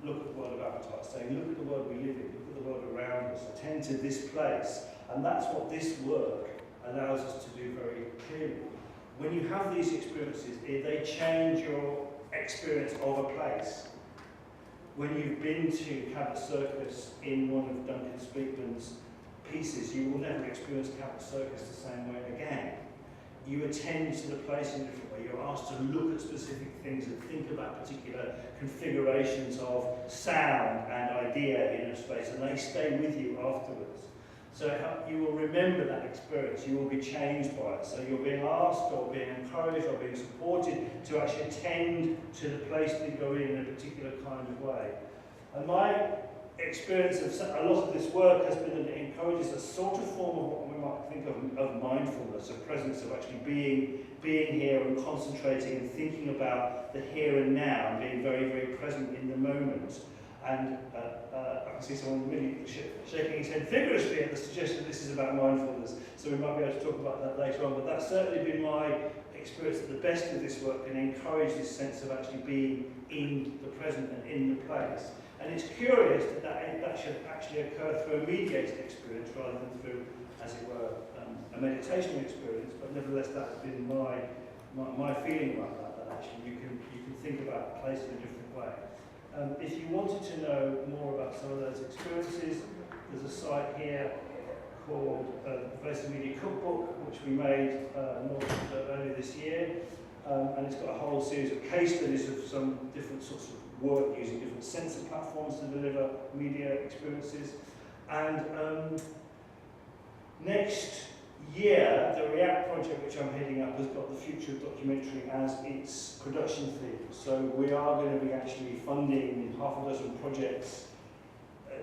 look at the world of Avatar, it's saying look at the world we live in, look at the world around us, attend to this place. And that's what this work allows us to do very clearly. When you have these experiences, they change your experience of a place. When you've been to Cabot Circus in one of Duncan Speakman's pieces, you will never experience Cabot Circus the same way again. You attend to the place in a different way. You're asked to look at specific things and think about particular configurations of sound and idea in a space, and they stay with you afterwards. So you will remember that experience, you will be changed by it. So you're being asked or being encouraged or being supported to actually attend to the place that you're in a particular kind of way. And my experience of a lot of this work has been that it encourages a sort of form of what we might think of mindfulness, a presence of actually being here and concentrating and thinking about the here and now and being very, very present in the moment. And I can see someone really shaking his head vigorously at the suggestion that this is about mindfulness, so we might be able to talk about that later on, but that's certainly been my experience that the best of this work can encourage this sense of actually being in the present and in the place. And it's curious that should actually occur through a mediated experience rather than through, as it were, a meditation experience, but nevertheless that's been my feeling about that actually you can think about place in a different way. If you wanted to know more about some of those experiences, there's a site here called the Face Media Cookbook, which we made earlier this year, and it's got a whole series of case studies of some different sorts of work using different sensor platforms to deliver media experiences. And next year, the REACT project, which I'm heading up, has got the Future of Documentary as its production theme. So we are going to be actually funding half a dozen projects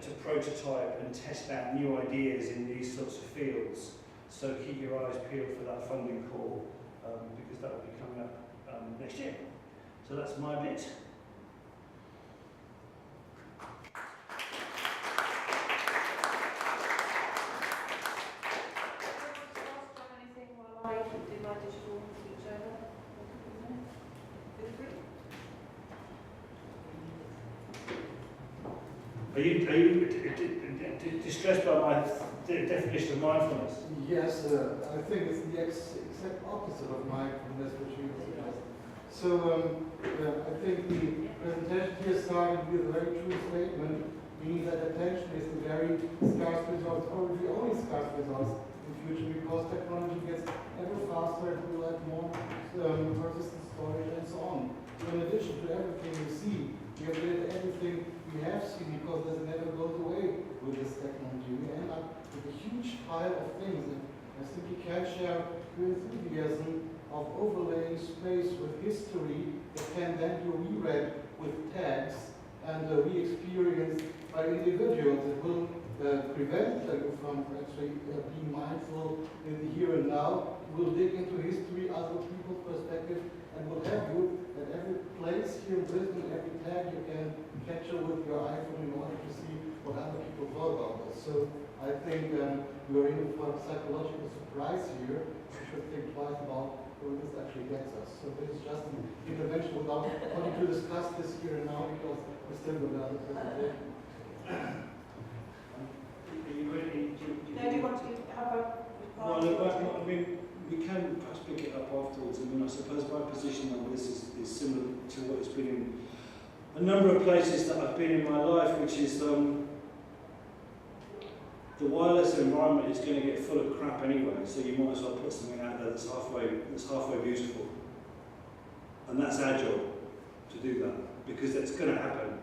to prototype and test out new ideas in these sorts of fields. So keep your eyes peeled for that funding call, because that will be coming up next year. So that's my bit. I did my digital switch over. Are you distressed by my definition of mindfulness? Yes, I think it's the exact opposite of mindfulness, which you suggest. So I think the presentation here started with a very true statement, meaning that attention is the very scarce resource, probably the only scarce resource in the future, because technology gets ever faster and we will have more persistent storage and so on. So in addition to everything we see, we have deleted everything we have seen, because this never goes away with this technology. We end up with a huge pile of things, and I simply can't share your enthusiasm of overlaying space with history that can then be reread with tags and re-experienced by individuals. It will prevent you from actually being mindful in the here and now. We'll dig into history, other people's perspective, and we'll have you at every place here in Brisbane, every tag you can capture with your iPhone in order to see what other people thought about this. So I think we're in for a psychological surprise here. We should think twice about where this actually gets us. So this is just an intervention without wanting to discuss this here and now because we're still going to have a presentation. No, do you want to have a well, I mean, we can perhaps pick it up afterwards. I mean, I suppose my position on this is similar to what it's been in a number of places that I've been in my life, which is the wireless environment is going to get full of crap anyway, so you might as well put something out there that's halfway beautiful. And that's our job to do that, because that's going to happen.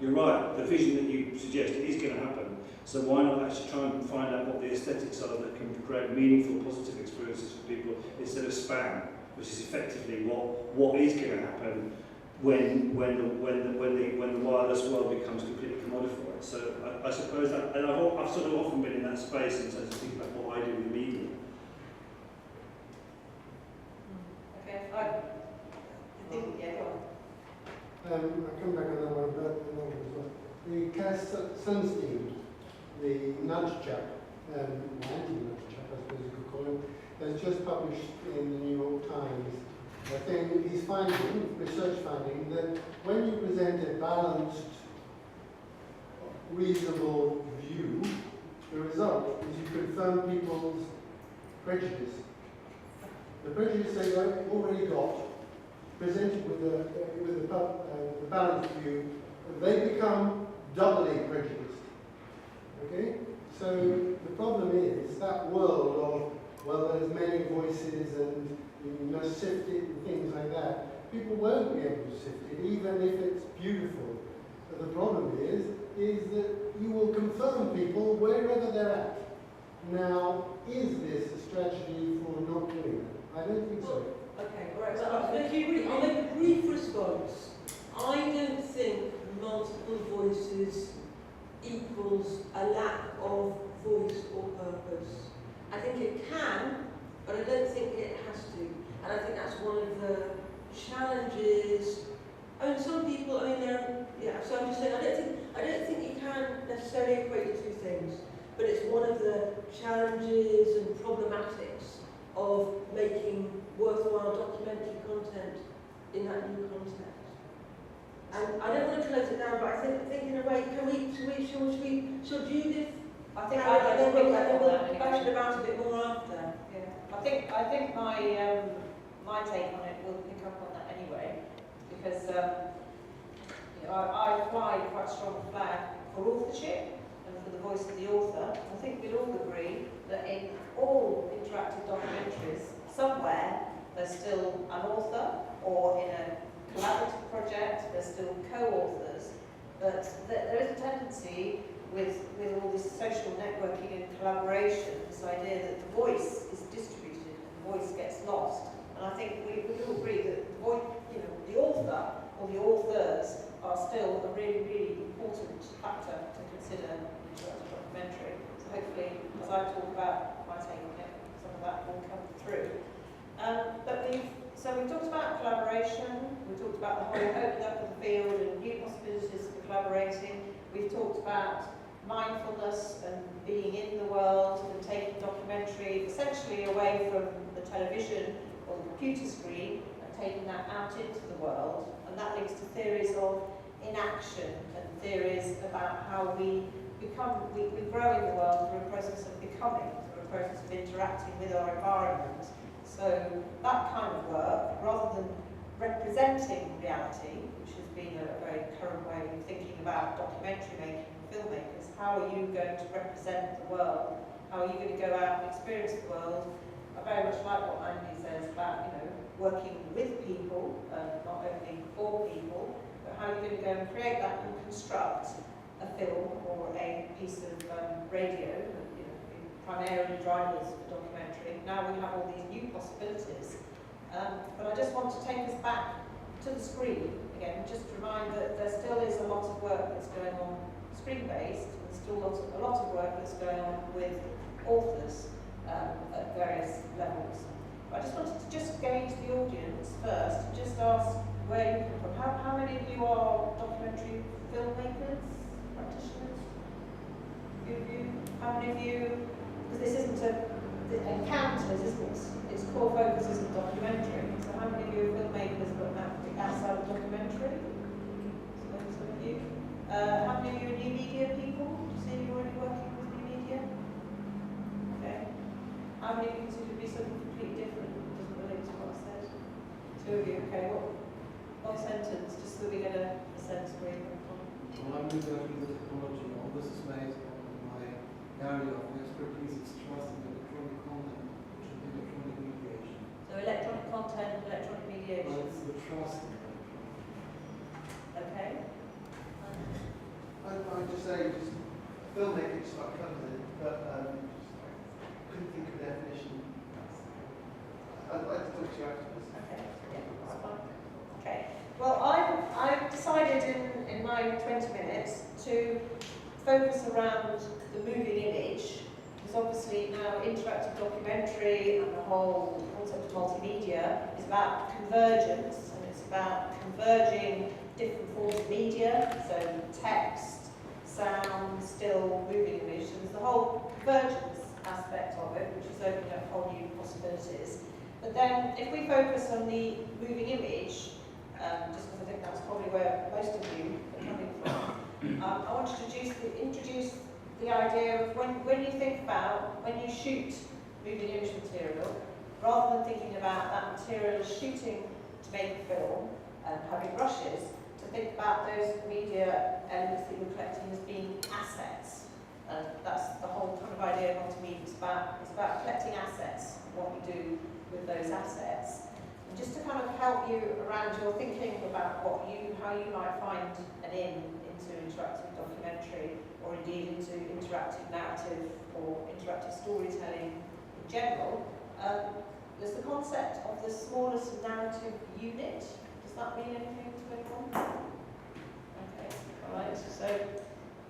You're right, the vision that you suggest, it is going to happen. So why not actually try and find out what the aesthetics are that can create meaningful, positive experiences for people instead of spam, which is effectively what is going to happen when the wireless world becomes completely commodified. So I suppose that, and I've sort of often been in that space in terms of thinking about what I do with media. Okay, I think, yeah, go on. I'll come back on that one, but the Cass Sunstein, the nudge chap, anti-nudge chap, I suppose you could call him, has just published in the New York Times a thing, he's finding, research finding, that when you present a balanced, reasonable view, the result is you confirm people's prejudice. The prejudice they've already got, presented with the balanced view, they become doubly prejudiced. Okay? So the problem is that world of, well, there's many voices and you must sift it and things like that. People won't be able to sift it, even if it's beautiful. But the problem is that you will confirm people wherever they're at. Now, is this a strategy for not doing that? I don't think so. Okay, all right. So I'll make a brief response. I don't think multiple voices equals a lack of voice or purpose. I think it can, but I don't think it has to. And I think that's one of the challenges. I mean, some people, I mean, so I'm just saying, I don't think you can necessarily equate the two things, but it's one of the challenges and problematics of making worthwhile documentary content in that new context. And I don't want to close it down, but I think in a way, should Judith? I think we'll bash it about a bit more after. Yeah. I think my my take on it will pick up on that anyway, because I fly quite a strong flag for authorship and for the voice of the author. I think we'd all agree that in all interactive documentaries, somewhere there's still an author, or in a collaborative project, there's still co-authors, but there is a tendency with all this social networking and collaboration, this idea that the voice is distributed and the voice gets lost. And I think we all agree that the author or the authors are still a really, really important factor to consider in terms of documentary. So hopefully, as I talk about my take on it, some of that will come through. So we've talked about collaboration, we've talked about the whole opening up of the field and new possibilities for collaborating. We've talked about mindfulness and being in the world and taking documentary essentially away from the television or the computer screen and taking that out into the world. And that links to theories of inaction and theories about how we grow in the world through a process of becoming, through a process of interacting with our environment. So that kind of work, rather than representing reality, which has been a very current way of thinking about documentary making and filmmakers, how are you going to represent the world? How are you going to go out and experience the world? I very much like what Andy says about, working with people, not only for people, but how you're going to go and create that and construct a film or a piece of radio, primarily drivers for documentary. Now we have all these new possibilities. But I just want to take us back to the screen again, just to remind that there still is a lot of work that's going on screen-based. There's still a lot of work that's going on with authors at various levels. I just wanted to just gauge the audience first, and just ask where you come from. How many of you are documentary filmmakers, practitioners? A few of you? How many of you, because this isn't the encounters, isn't it? Its core focus isn't documentary. So how many of you are filmmakers but outside of documentary? Some of you. How many of you are new media people? Do you see you're already working with new media? Okay. How many of you consider to be something completely different that doesn't relate to what I said? Two of you, okay. One sentence, just so we get a sense where you're coming from. Well, I'm researching the technology. All this is based on my area of expertise is trust in electronic content, which is electronic mediation. So electronic content, electronic mediation. Well, it's the trust in electronic. Okay. I'd just say, just filmmaking stuff comes in, but I couldn't think of a definition. I'd like to talk to you after this. Okay. Yeah, that's fine. Okay. Well, I've decided in my 20 minutes to focus around the moving image, because obviously now interactive documentary and the whole concept of multimedia is about convergence, and it's about converging different forms of media, so text, sound, still, moving image. So there's the whole convergence aspect of it, which is opening up whole new possibilities. But then, if we focus on the moving image, just because I think that's probably where most of you are coming from, I want to introduce the idea of when you think about, when you shoot moving image material, rather than thinking about that material as shooting to make a film and having brushes, to think about those media elements that you're collecting as being assets. And that's the whole kind of idea of multimedia. It's about collecting assets and what you do with those assets. And just to kind of help you around your thinking about how you might find an into interactive documentary, or indeed into interactive narrative or interactive storytelling in general, there's the concept of the smallest narrative unit. Does that mean anything to anyone? Okay, alright, so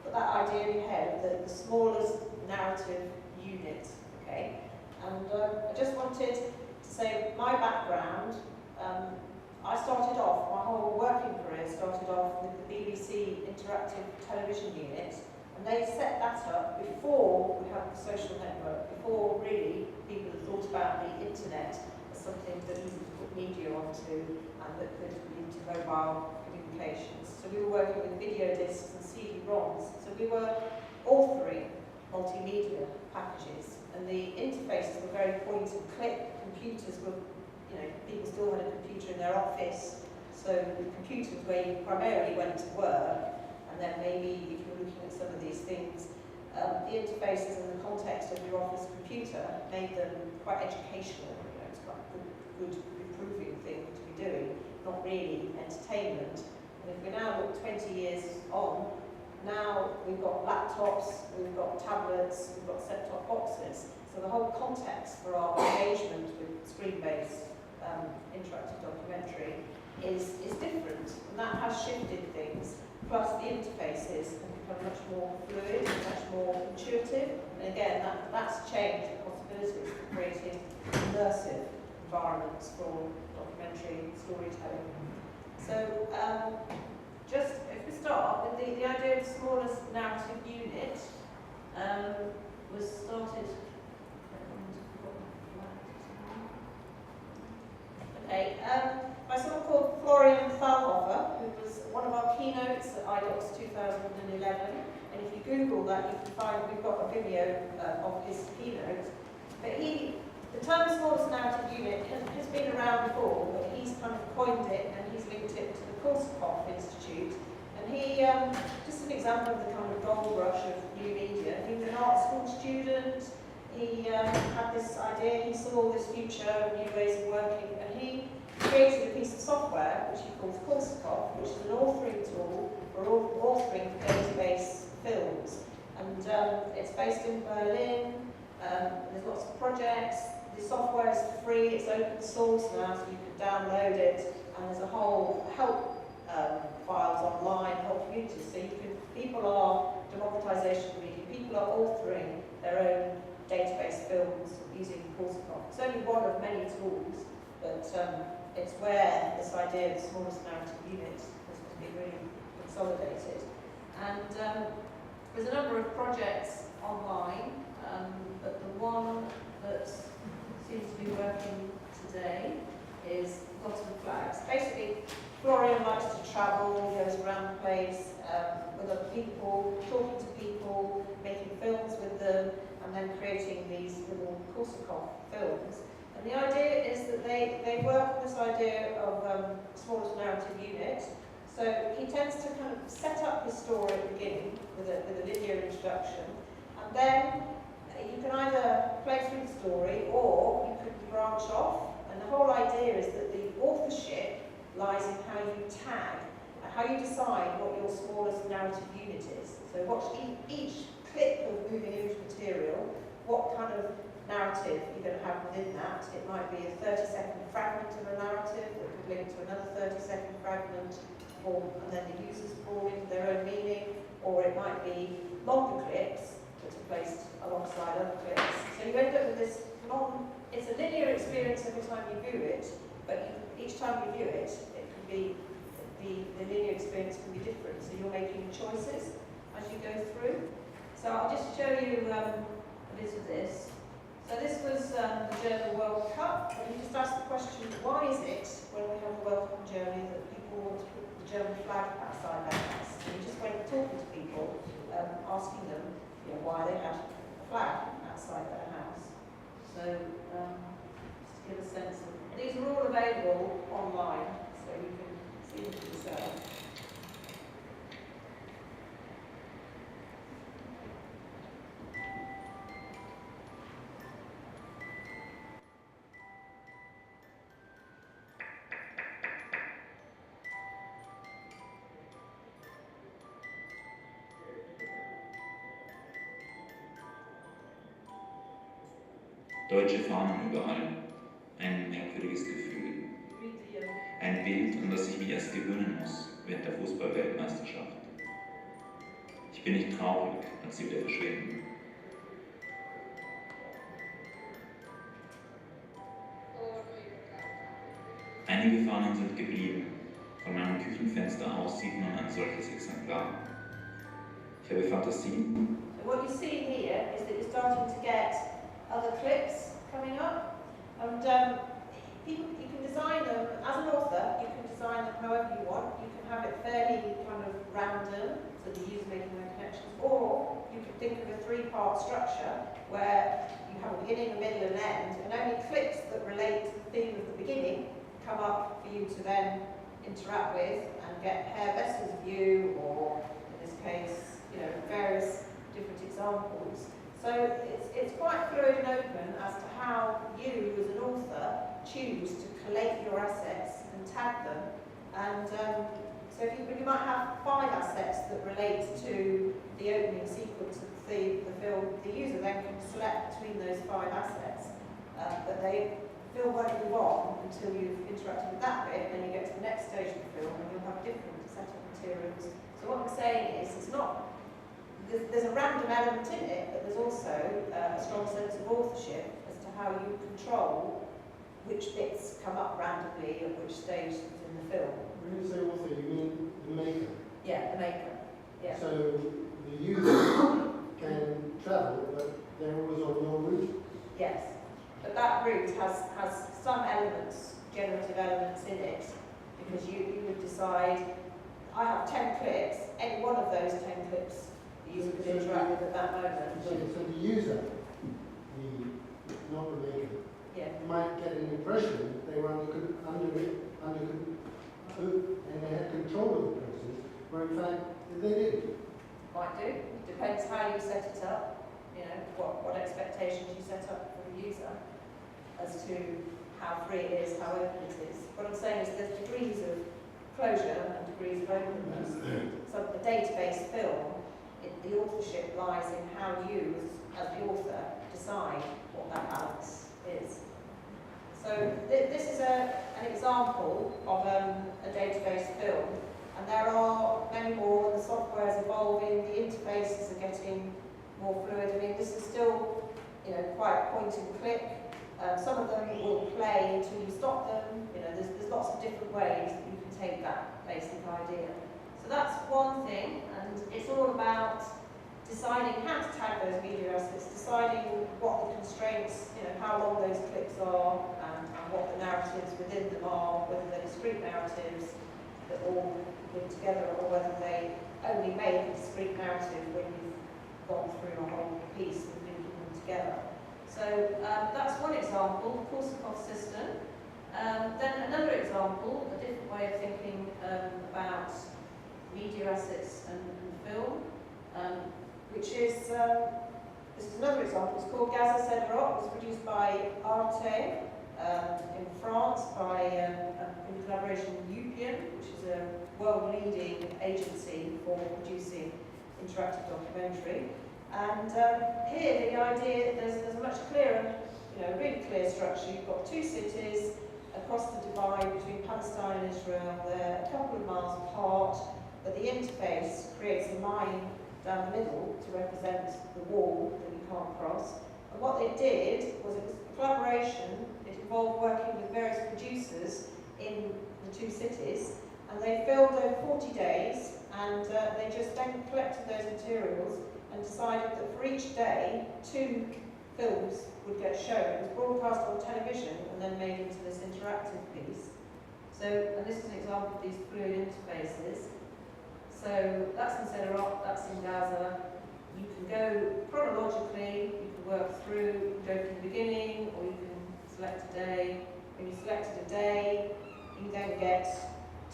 put that idea in your head, the smallest narrative unit, okay? And I just wanted to say my background, I started off, my whole working career started off with the BBC Interactive Television Unit, and they set that up before we had the social network, before really people had thought about the internet as something that easy to put media onto and that could lead to mobile communications. So we were working with video discs and CD-ROMs, so we were authoring multimedia packages, and the interfaces were very point and click. Computers were, people still had a computer in their office, so the computer was where you primarily went to work, and then maybe if you're looking at some of these things, the interfaces and the context of your office computer made them quite educational. It's quite a good improving thing to be doing, not really entertainment. And if we now look 20 years on, now we've got laptops, we've got tablets, we've got set-top boxes. So the whole context for our engagement with screen-based interactive documentary is different, and that has shifted things. Plus the interfaces have become much more fluid, much more intuitive, and again that's changed the possibilities for creating immersive environments for documentary storytelling. So just if we start with the idea of the smallest narrative unit was started. Okay, by someone called Florian Thalhofer, who was one of our keynotes at IDOCS 2011. And if you Google that, you can find we've got a video of his keynote. But the term smallest narrative unit has been around before, but he's kind of coined it and he's linked it to the Korsakoff Institute. And he, just an example of the kind of gold rush of new media, he was an art school student. He had this idea, he saw this future, new ways of working, and he created a piece of software which he calls Korsakoff, which is an authoring tool for authoring database films. And it's based in Berlin, there's lots of projects, the software is free, it's open source now, so you can download it, and there's a whole help files online, whole community, so people are are authoring their own database films using Corsica. It's only one of many tools, but it's where this idea of the smallest narrative unit has been really consolidated. And there's a number of projects online, but the one that seems to be working today is Lots of Flags. Basically, Florian likes to travel, he goes around the place with other people, talking to people, making films with them, and then creating these little Korsakov films. And the idea is that they work on this idea of smallest narrative unit. So he tends to kind of set up his story at the beginning with a linear introduction, and then you can either play through the story or you could branch off. And the whole idea is that the authorship lies in how you tag and how you decide what your smallest narrative unit is. So watch each clip of moving image material, what kind of narrative you're going to have within that. It might be a 30-second fragment of a narrative that could link to another 30-second fragment, and then the users fall into their own meaning, or it might be longer clips that are placed alongside other clips. So you end up with this it's a linear experience every time you view it, but each time you view it, it can be, the linear experience can be different, so you're making choices as you go through. So I'll just show you a bit of this. So this was the German World Cup, and you just ask the question, why is it, when we have a welcome journey, that people want to put the German flag outside their house? And you just went talking to people, asking them, why they had a flag outside their house. So just to give a sense of, these are all available online, so you can see them for yourself. Deutsche Fahnen überall. Ein merkwürdiges Gefühl. Ein Bild, an das ich mich erst gewöhnen muss während der Fußball-Weltmeisterschaft. Ich bin nicht traurig, als sie wieder verschwinden. Einige Fahnen sind geblieben. Von meinem Küchenfenster aus sieht man ein solches Exemplar. Ich habe Fantasie. So what you see here is that you're starting to get other clips coming up, and you can design them, as an author, you can design them however you want. You can have it fairly kind of random, so the user making their connections, or you could think of a three-part structure where you have a beginning, a middle and an end, and only clips that relate to the theme of the beginning come up for you to then interact with and get hairbesters view, or in this case, various different examples. So it's quite fluid and open as to how you, as an author, choose to collate your assets and tag them. And so you might have 5 assets that relate to the opening sequence of the film. The user then can select between those 5 assets, but the film won't move on until you've interacted with that bit, and then you get to the next stage of the film and you'll have different set of materials. So what I'm saying is, it's not, there's a random element in it, but there's also a strong sense of authorship as to how you control which bits come up randomly at which stage in the film. When you say author, you mean the maker? Yeah, the maker. Yeah. So the user can travel, but they're always on your route? Yes. But that route has some elements, generative elements in it, because you would decide, I have 10 clips, any one of those 10 clips the user could interact with at that moment. So the user, not the maker, might get an impression that they were and they had control of the process, where in fact they didn't. Might do. It depends how you set it up, what expectations you set up for the user as to how free it is, how open it is. What I'm saying is there's degrees of closure and degrees of openness. So the database film, the authorship lies in how you, as the author, decide what that balance is. So this is an example of a database film, and there are many more. The software is evolving, the interfaces are getting more fluid. I mean, this is still, you know, quite point and click. Some of them will play until you stop them. You know, there's lots of different ways that you can take that basic idea. So that's one thing, and it's all about deciding how to tag those media assets, deciding what the constraints, you know, how long those clips are, and what the narratives within them are, whether they're discrete narratives that all live together, or whether they only make a discrete narrative when you've gone through a whole piece and linking them together. So that's one example, the Korsakoff system. Then another example, a different way of thinking about media assets and film, which is, this is another example, it's called Gaza Cederock. It was produced by Arte in France in collaboration with Upian, which is a world-leading agency for producing interactive documentary. And here the idea, there's a much clearer, you know, really clear structure. You've got two cities across the divide between Palestine and Israel. They're a couple of miles apart, but the interface creates a line down the middle to represent the wall that you can't cross. And what they did was, it was a collaboration. It involved working with various producers in the two cities, and they filmed over 40 days, and they just then collected those materials and decided that for each day, 2 films would get shown. It was broadcast on television and then made into this interactive piece. So, and this is an example of these fluid interfaces. So that's in Cederock, that's in Gaza. You can go chronologically, you can work through, you can go from the beginning, or you can select a day. When you selected a day, you then get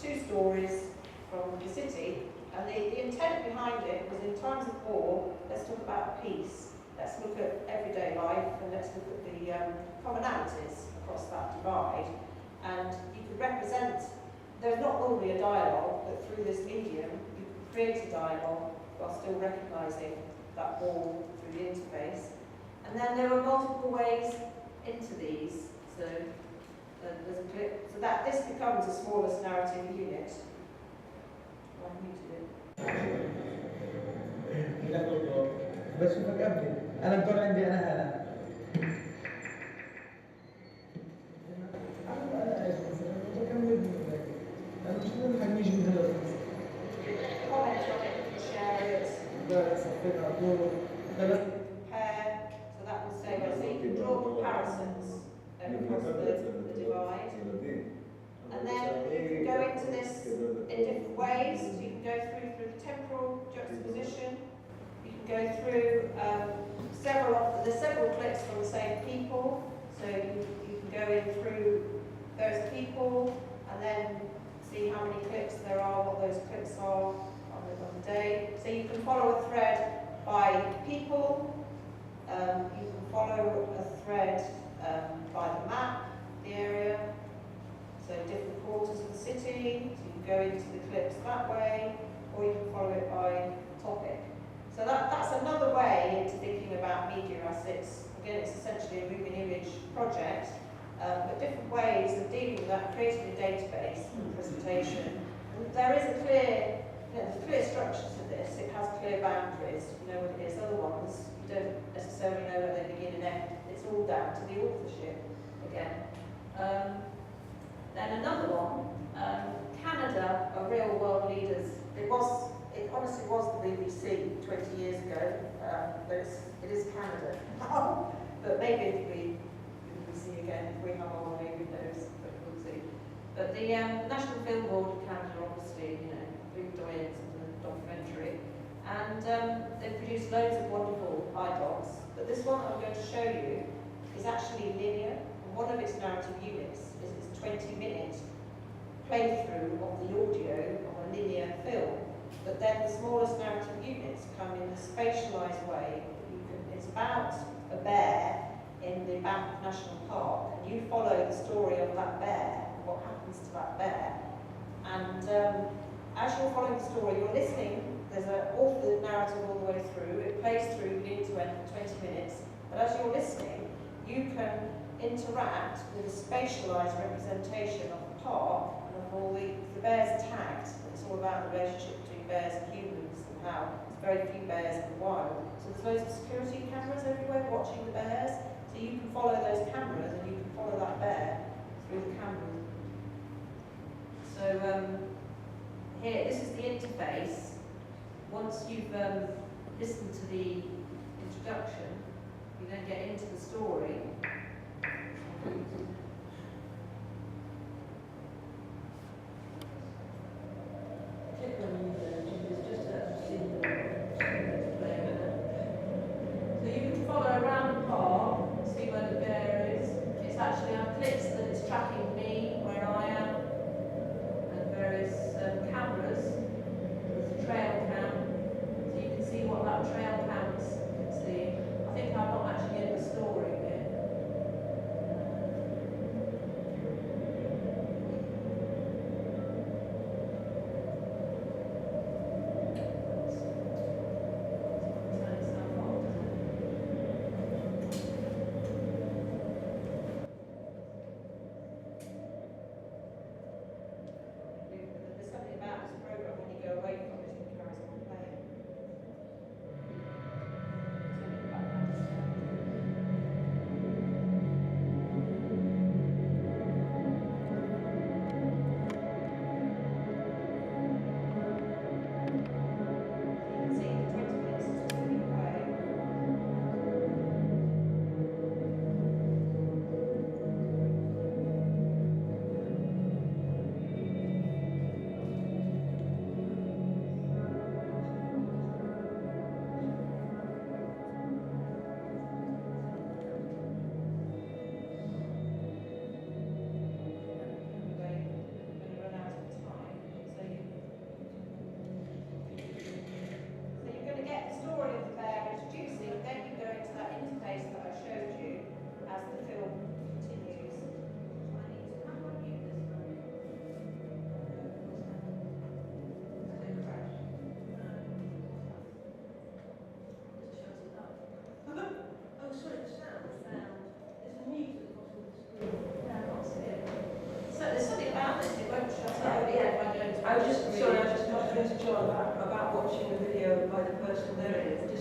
2 stories from the city. And the intent behind it was, in times of war, let's talk about peace. Let's look at everyday life, and let's look at the commonalities across that divide. And you could represent, there's not normally a dialogue, but through this medium, you can create a dialogue while still recognising that wall through the interface. And then there are multiple ways into these. So there's a clip, so that this becomes the smallest narrative unit. بس فكرت انا الدور عندي انا هلا So that will say, so you can draw comparisons across the divide. And then you can go into this in different ways. So you can go through the temporal juxtaposition. You can go through there's several clips from the same people. So you can go in through those people and then see how many clips there are, what those clips are on the day. So you can follow a thread by people. You can follow a thread by the map, the area. So different quarters of the city, so you can go into the clips that way, or you can follow it by topic. So that's another way into thinking about media assets. Again, it's essentially a moving image project, but different ways of dealing with that, creating a database and presentation. And there is a clear, there's a clear structure to this. It has clear boundaries. You know what it is. Other ones, you don't necessarily know where they begin and end. It's all down to the authorship again. Then another one, Canada are real world leaders. It honestly was the BBC 20 years ago, but it is Canada now. But maybe if we see again, if we have our way, who knows, but we'll see. But the National Film Board of Canada, obviously, you know, big doyens of the documentary, and they've produced loads of wonderful iDocs. But this one I'm going to show you is actually linear, and one of its narrative units is its 20-minute playthrough of the audio of a linear film. But then the smallest narrative units come in a spatialised way. It's about a bear in the Banff National Park, and you follow the story of that bear, what happens to that bear. And as you're following the story, you're listening. There's an authored narrative all the way through. It plays through beginning to end for 20 minutes. But as you're listening, you can interact with a spatialised representation of the park and of example, the bears are tagged. It's all about the relationship between bears and humans and how there's very few bears in the wild. So there's loads of security cameras everywhere watching the bears. So you can follow those cameras and you can follow that bear through the cameras. So here, this is the interface. Once you've listened to the introduction, you then get into the story. Click on it's just to see the display. So you can follow around the park, see where the bear is. It's actually on clicks that it's tracking me, where I am, and various cameras. There's a trail cam, so you can see what that trail cam's seeing. I think I'm not actually in the story bit. There's something about this program when you go away from it, it carries on playing.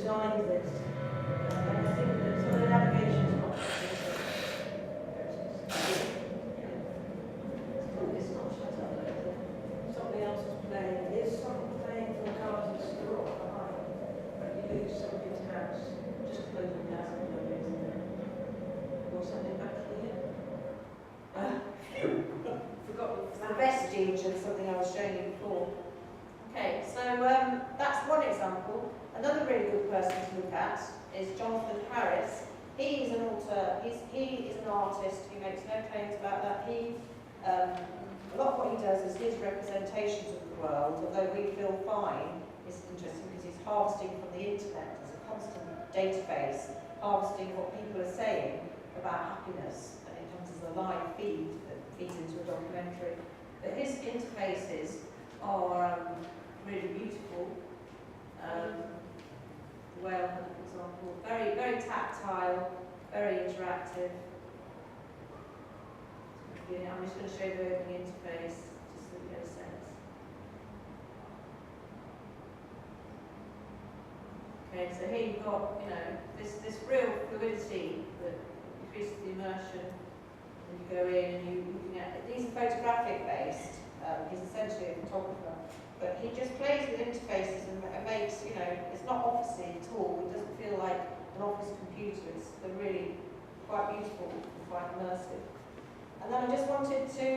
Designed this, and I think that some of the navigation is not it's not shut up though. Something else is playing. There's something playing from cars and store behind, but you lose something's house, just closing down for no reason. Or something actually here. Forgot the vestige of something I was showing you before. Okay, so that's one example. Another really good person to look at is Jonathan Harris. He is an author, he is an artist, he makes no claims about that. A lot of what he does is his representations of the world, although we feel fine, is interesting because he's harvesting from the internet. There's a constant database, harvesting what people are saying about happiness, and it comes as a live feed that feeds into a documentary. But his interfaces are really beautiful. Well, for example, very, very tactile, very interactive. I'm just going to show you the opening interface, just so you get a sense. Okay, so here you've got, this real fluidity that increases the immersion. And you go in and you're looking at, these are photographic based. He's essentially a photographer. But he just plays with interfaces and makes, it's not officey at all. It doesn't feel like an office computer. They're really quite beautiful and quite immersive. And then I just wanted to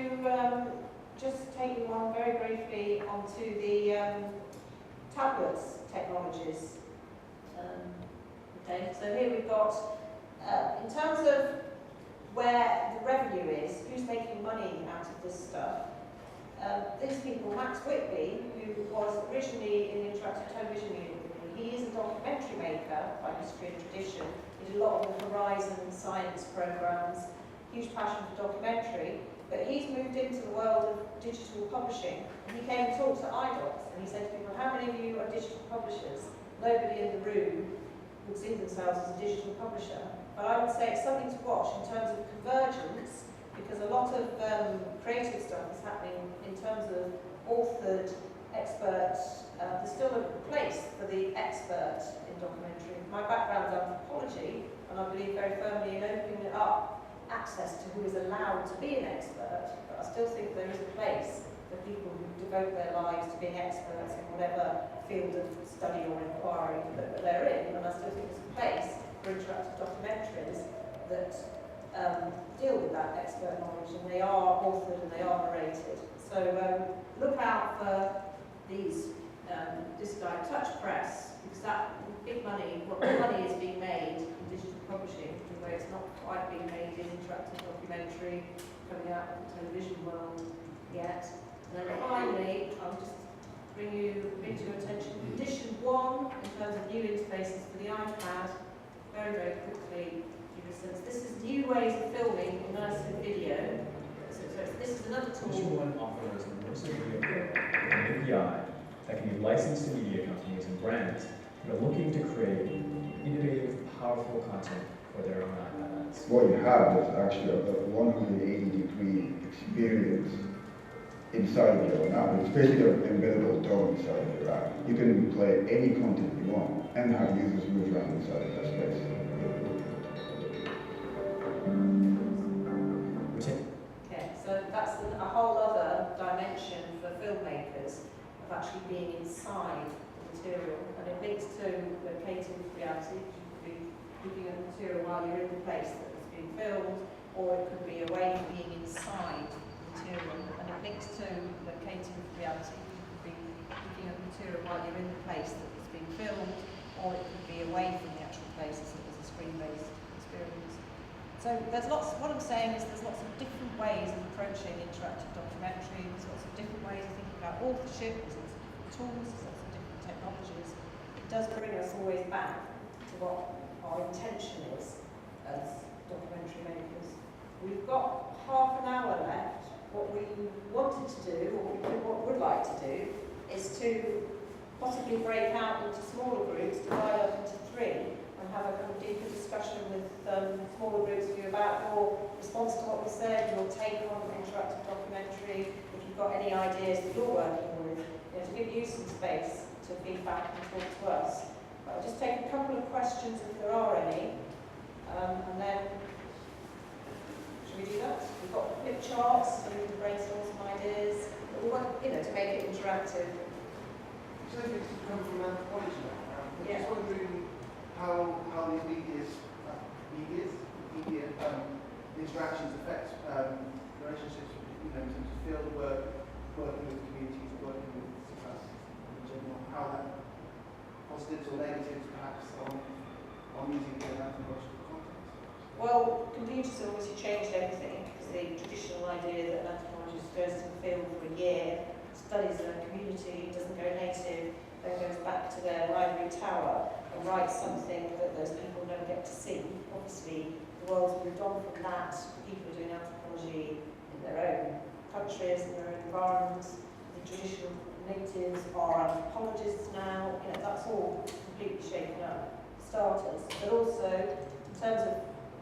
just take you on very briefly onto the tablets technologies. Okay, so here we've got, in terms of where the revenue is, who's making money out of this stuff, these people, Max Whitby, who was originally in the interactive television unit with me, he is a documentary maker by history and tradition. He did a lot of the Horizon science programs, huge passion for documentary, but he's moved into the world of digital publishing. And he came and talked to iDocs, and he said to people, how many of you are digital publishers? Nobody in the room would see themselves as a digital publisher. But I would say it's something to watch in terms of convergence because a lot of creative stuff is happening in terms of authored experts. There's still a place for the expert in documentary. My background is anthropology, and I believe very firmly in opening up access to who is allowed to be an expert, but I still think there is a place for people who devote their lives to being experts in whatever field of study or inquiry that they're in, and I still think there's a place for interactive documentaries that deal with that expert knowledge, and they are authored and they are narrated. So look out for these, this guy, Touch Press, because that big money, what money is being made in digital publishing, although it's not quite being made in interactive documentary coming out of the television world yet. And then finally, I'll just bring to your attention condition 1 in terms of new interfaces for the iPad. Very, very quickly, give you a sense. This is new ways of filming immersive video. So this is another tool. Condition 1 offers an immersive video with an API that can be licensed to media companies and brands that are looking to create innovative, powerful content for their own iPads. What you have is actually a 180-degree experience inside of your app. It's basically an embeddable dome inside of your app. You can play any content you want and have users move around inside of that space. Okay, so that's a whole other dimension for filmmakers of actually being inside the material, and it links to locative reality. You could be looking at the material while you're in the place that it's being filmed, or it could be a way of being inside the material, and it links to locative reality. You could be looking at the material while you're in the place that it's being filmed, or it could be away from the actual place as a screen-based experience. So there's lots, what I'm saying is there's lots of different ways of approaching interactive documentary, there's lots of different ways of thinking about authorship, there's lots of different tools, there's lots of different technologies. It does bring us always back to what our intention is as documentary makers. We've got half an hour left. What we wanted to do, or what we would like to do, is to possibly break out into smaller groups, divide up into 3, and have a kind of deeper discussion with smaller groups of you about your response to what we said, your take on interactive documentary, if you've got any ideas that you're working with, to give you some space to feedback and talk to us. But I'll just take a couple of questions if there are any, and then should we do that? We've got flip charts so we can brainstorm some ideas. But we want, to make it interactive. So if it's come from an anthropology background, I'm just wondering how these media interactions affect relationships, in terms of field work, working with communities, working with society in general, how that positives or negatives perhaps on using an anthropological context. Well, computers have obviously changed everything, because the traditional idea that an anthropologist goes to the field for a year, studies a community, doesn't go native, then goes back to their library tower and writes something that those people never get to see. Obviously, the world's moved on from that. People are doing anthropology in their own countries, in their own environments. The traditional natives are anthropologists now. That's all completely shaken up, starters. But also, in terms of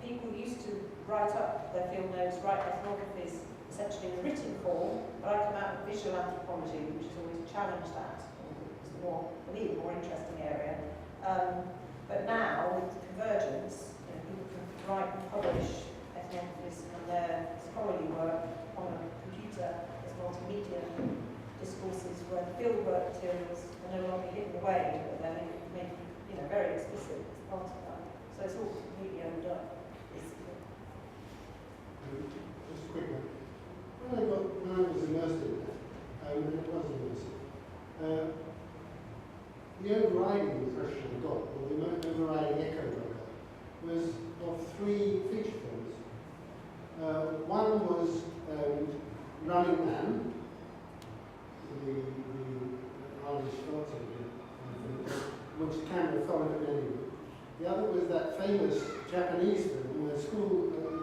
people who used to write up their field notes, write ethnographies, essentially in written form, but I come out of visual anthropology, which has always challenged that. It's the more, for me, the more interesting area. But now, with convergence, people can write and publish ethnographies and their scholarly work on a computer as multimedia discourses, where the fieldwork materials are no longer hidden away, but they're made very explicit as part of that. So it's all completely owned up. Just a quick one. When I was immersed in that, and it was immersive, the overriding impression I got, or the overriding echo I got, was of 3 feature films. One was Running Man, the Arnold Schwarzenegger, which the camera followed him anyway. The other was that famous Japanese film where a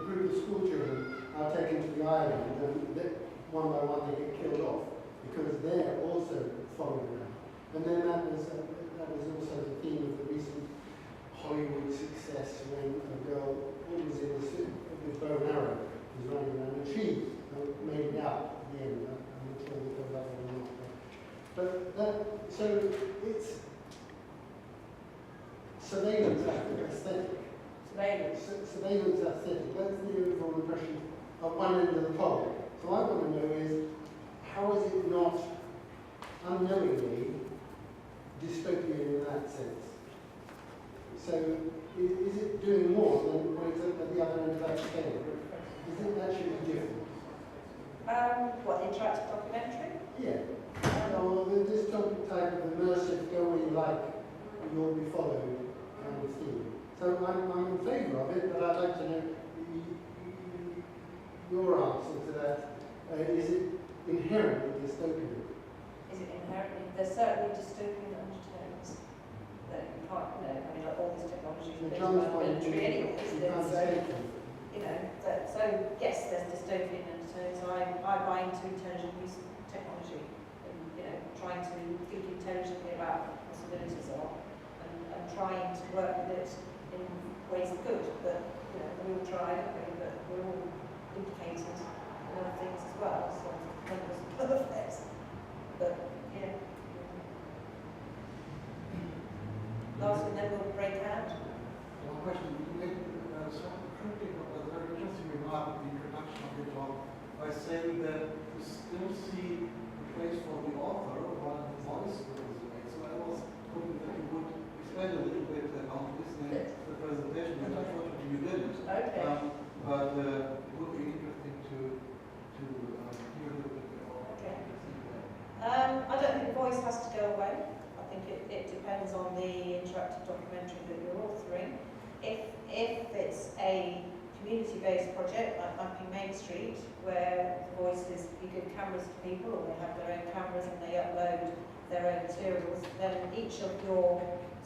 group of school children are taken to the island, and one by one they get killed off because they're also followed around. And then that was also the theme of the recent Hollywood success when a girl was in a suit with bow and arrow was running around a tree, made it out at the end. I'm not sure if that was or not. But so it's surveillance aesthetic. Surveillance aesthetic. That's the overall impression at one end of the pole. So what I want to know is, how is it not unknowingly dystopian in that sense? So is it doing more than what it's at the other end of that scale? Is it actually different? What, interactive documentary? Yeah. Or this type of immersive, go where you like, you'll be followed kind of theme. So I'm in favour of it, but I'd like to know your answer to that. Is it inherently dystopian? Is it inherently? There's certainly dystopian undertones that you can't, you know, I mean, like all this technology is based on military anyway. You know, so yes, there's dystopian undertones. I buy into intelligent use of technology and, you know, trying to think intelligently about what possibilities are and trying to work with it in ways that good. But, you know, we all try, don't we? But we're all implicated in other things as well. So none of us are perfect. But, yeah. Last and then we'll break out. One question. You made some critical, but very interesting remark in the introduction of your talk by saying that you still see a place for the author while the voice was made. So I was hoping that you would expand a little bit on this in the presentation, but unfortunately you didn't. Okay. But it would be interesting to hear a little bit more. Okay. I don't think the voice has to go away. I think it depends on the interactive documentary that you're authoring. If it's a community-based project like Mapping Main Street, where the voices, you give cameras to people, or they have their own cameras and they upload their own materials, then each of your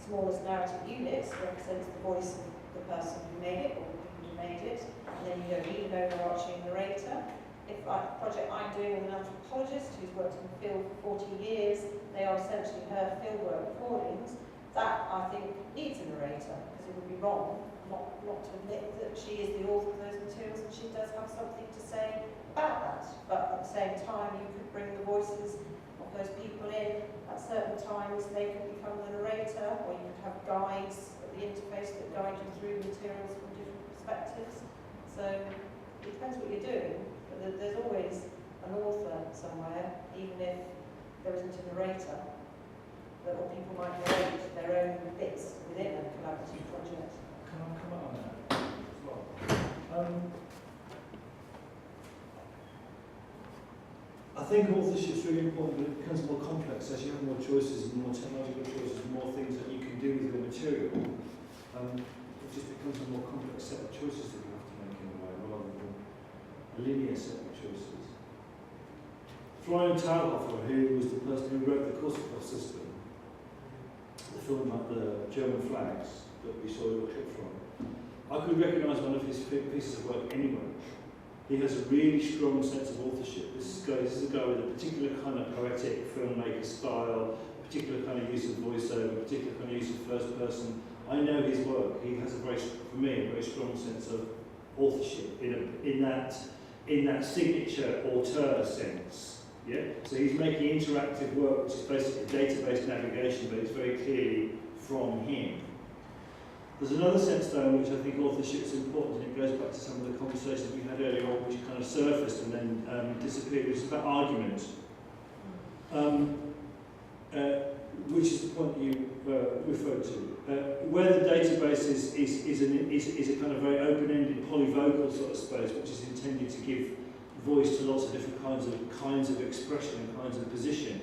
smallest narrative units represents the voice of the person who made it, or the people who made it, and then you don't need an overarching narrator. If like the project I'm doing with an anthropologist who's worked in the field for 40 years, they are essentially her fieldwork recordings, that I think needs a narrator, because it would be wrong not to admit that she is the author of those materials and she does have something to say about that. But at the same time, you could bring the voices of those people in at certain times, they could become the narrator, or you could have guides at the interface that guide you through materials from different perspectives. So it depends what you're doing, but there's always an author somewhere, even if there isn't a narrator, that or people might narrate their own bits within a collaborative project. Can I come out on that as well? I think authorship is really important, but it becomes more complex as you have more choices and more technological choices and more things that you can do with your material. It just becomes a more complex set of choices that you have to make in a way, rather than a linear set of choices. Florian Thalhofer, who was the person who wrote the Korsakov system, the film about the German flags that we saw a clip from, I could recognise one of his pieces of work anywhere. He has a really strong sense of authorship. This is a guy with a particular kind of poetic filmmaker style, particular kind of use of voiceover, particular kind of use of first person. I know his work. He has for me, a very strong sense of authorship in that signature auteur sense. Yeah. So he's making interactive work, which is basically database navigation, but it's very clearly from him. There's another sense, though, in which I think authorship is important, and it goes back to some of the conversations we had earlier on, which kind of surfaced and then disappeared, which is about argument, which is the point you referred to. Where the database is a kind of very open-ended, polyvocal sort of space, which is intended to give voice to lots of different kinds of expression and kinds of position.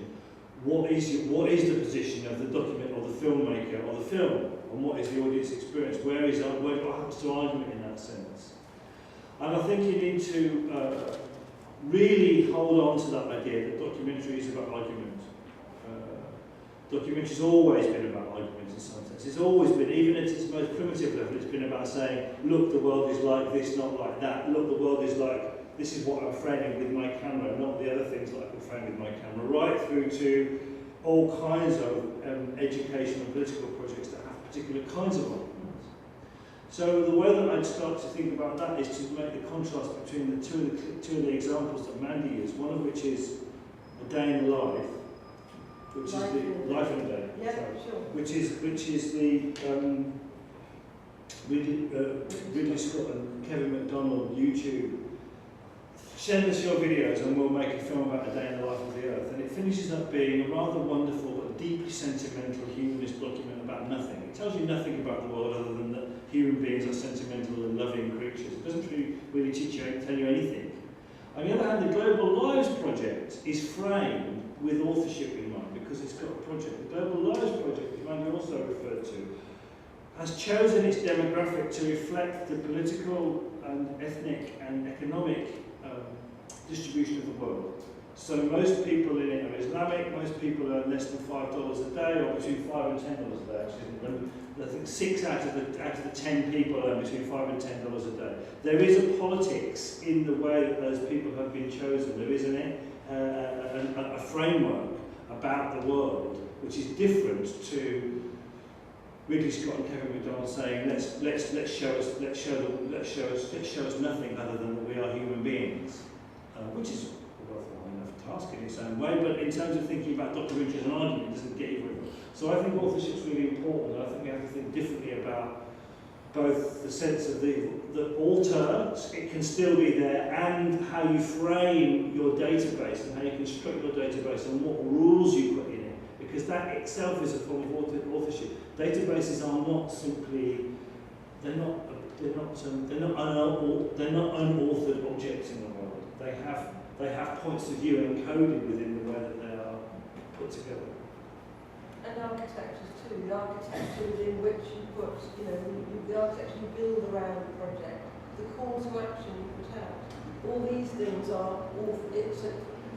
What is the position of the document or the filmmaker or the film? And what is the audience experience? Where happens to argument in that sense? And I think you need to really hold on to that idea that documentary is about argument. Documentary's always been about argument in some sense. It's always been, even at its most primitive level, it's been about saying, look, the world is like this, not like that. Look, the world is like, this is what I'm framing with my camera, not the other things that I can frame with my camera. Right through to all kinds of educational and political projects that have particular kinds of arguments. So the way that I'd start to think about that is to make the contrast between the two of the examples that Mandy used, one of which is a day in the life, which is the life in a day, which is the Ridley Scott and Kevin MacDonald YouTube. Send us your videos and we'll make a film about a day in the life of the Earth. And it finishes up being a rather wonderful but deeply sentimental humanist document about nothing. It tells you nothing about the world other than that human beings are sentimental and loving creatures. It doesn't really teach you, tell you anything. On the other hand, the Global Lives Project is framed with authorship in mind because it's got a project. The Global Lives Project, which Mandy also referred to, has chosen its demographic to reflect the political and ethnic and economic distribution of the world. So most people in it are Islamic, most people earn less than $5 a day, or between $5 and $10 a day actually. I think 6 out of the 10 people earn between $5 and $10 a day. There is a politics in the way that those people have been chosen. There is a framework about the world which is different to Ridley Scott and Kevin MacDonald saying let's show us nothing other than that we are human beings, which is a worthwhile enough task in its own way. But in terms of thinking about documentary as an argument, it doesn't get you very far. So I think authorship is really important. I think we have to think differently about both the sense of the author, it can still be there, and how you frame your database and how you construct your database and what rules you put in it, because that itself is a form of authorship. Databases are not simply, they're not unauthored objects in the world. They have points of view encoded within the way that they are put together. And architectures too, the architecture within which you put, the architecture you build around the project, the call to action you put out. All these things are, it's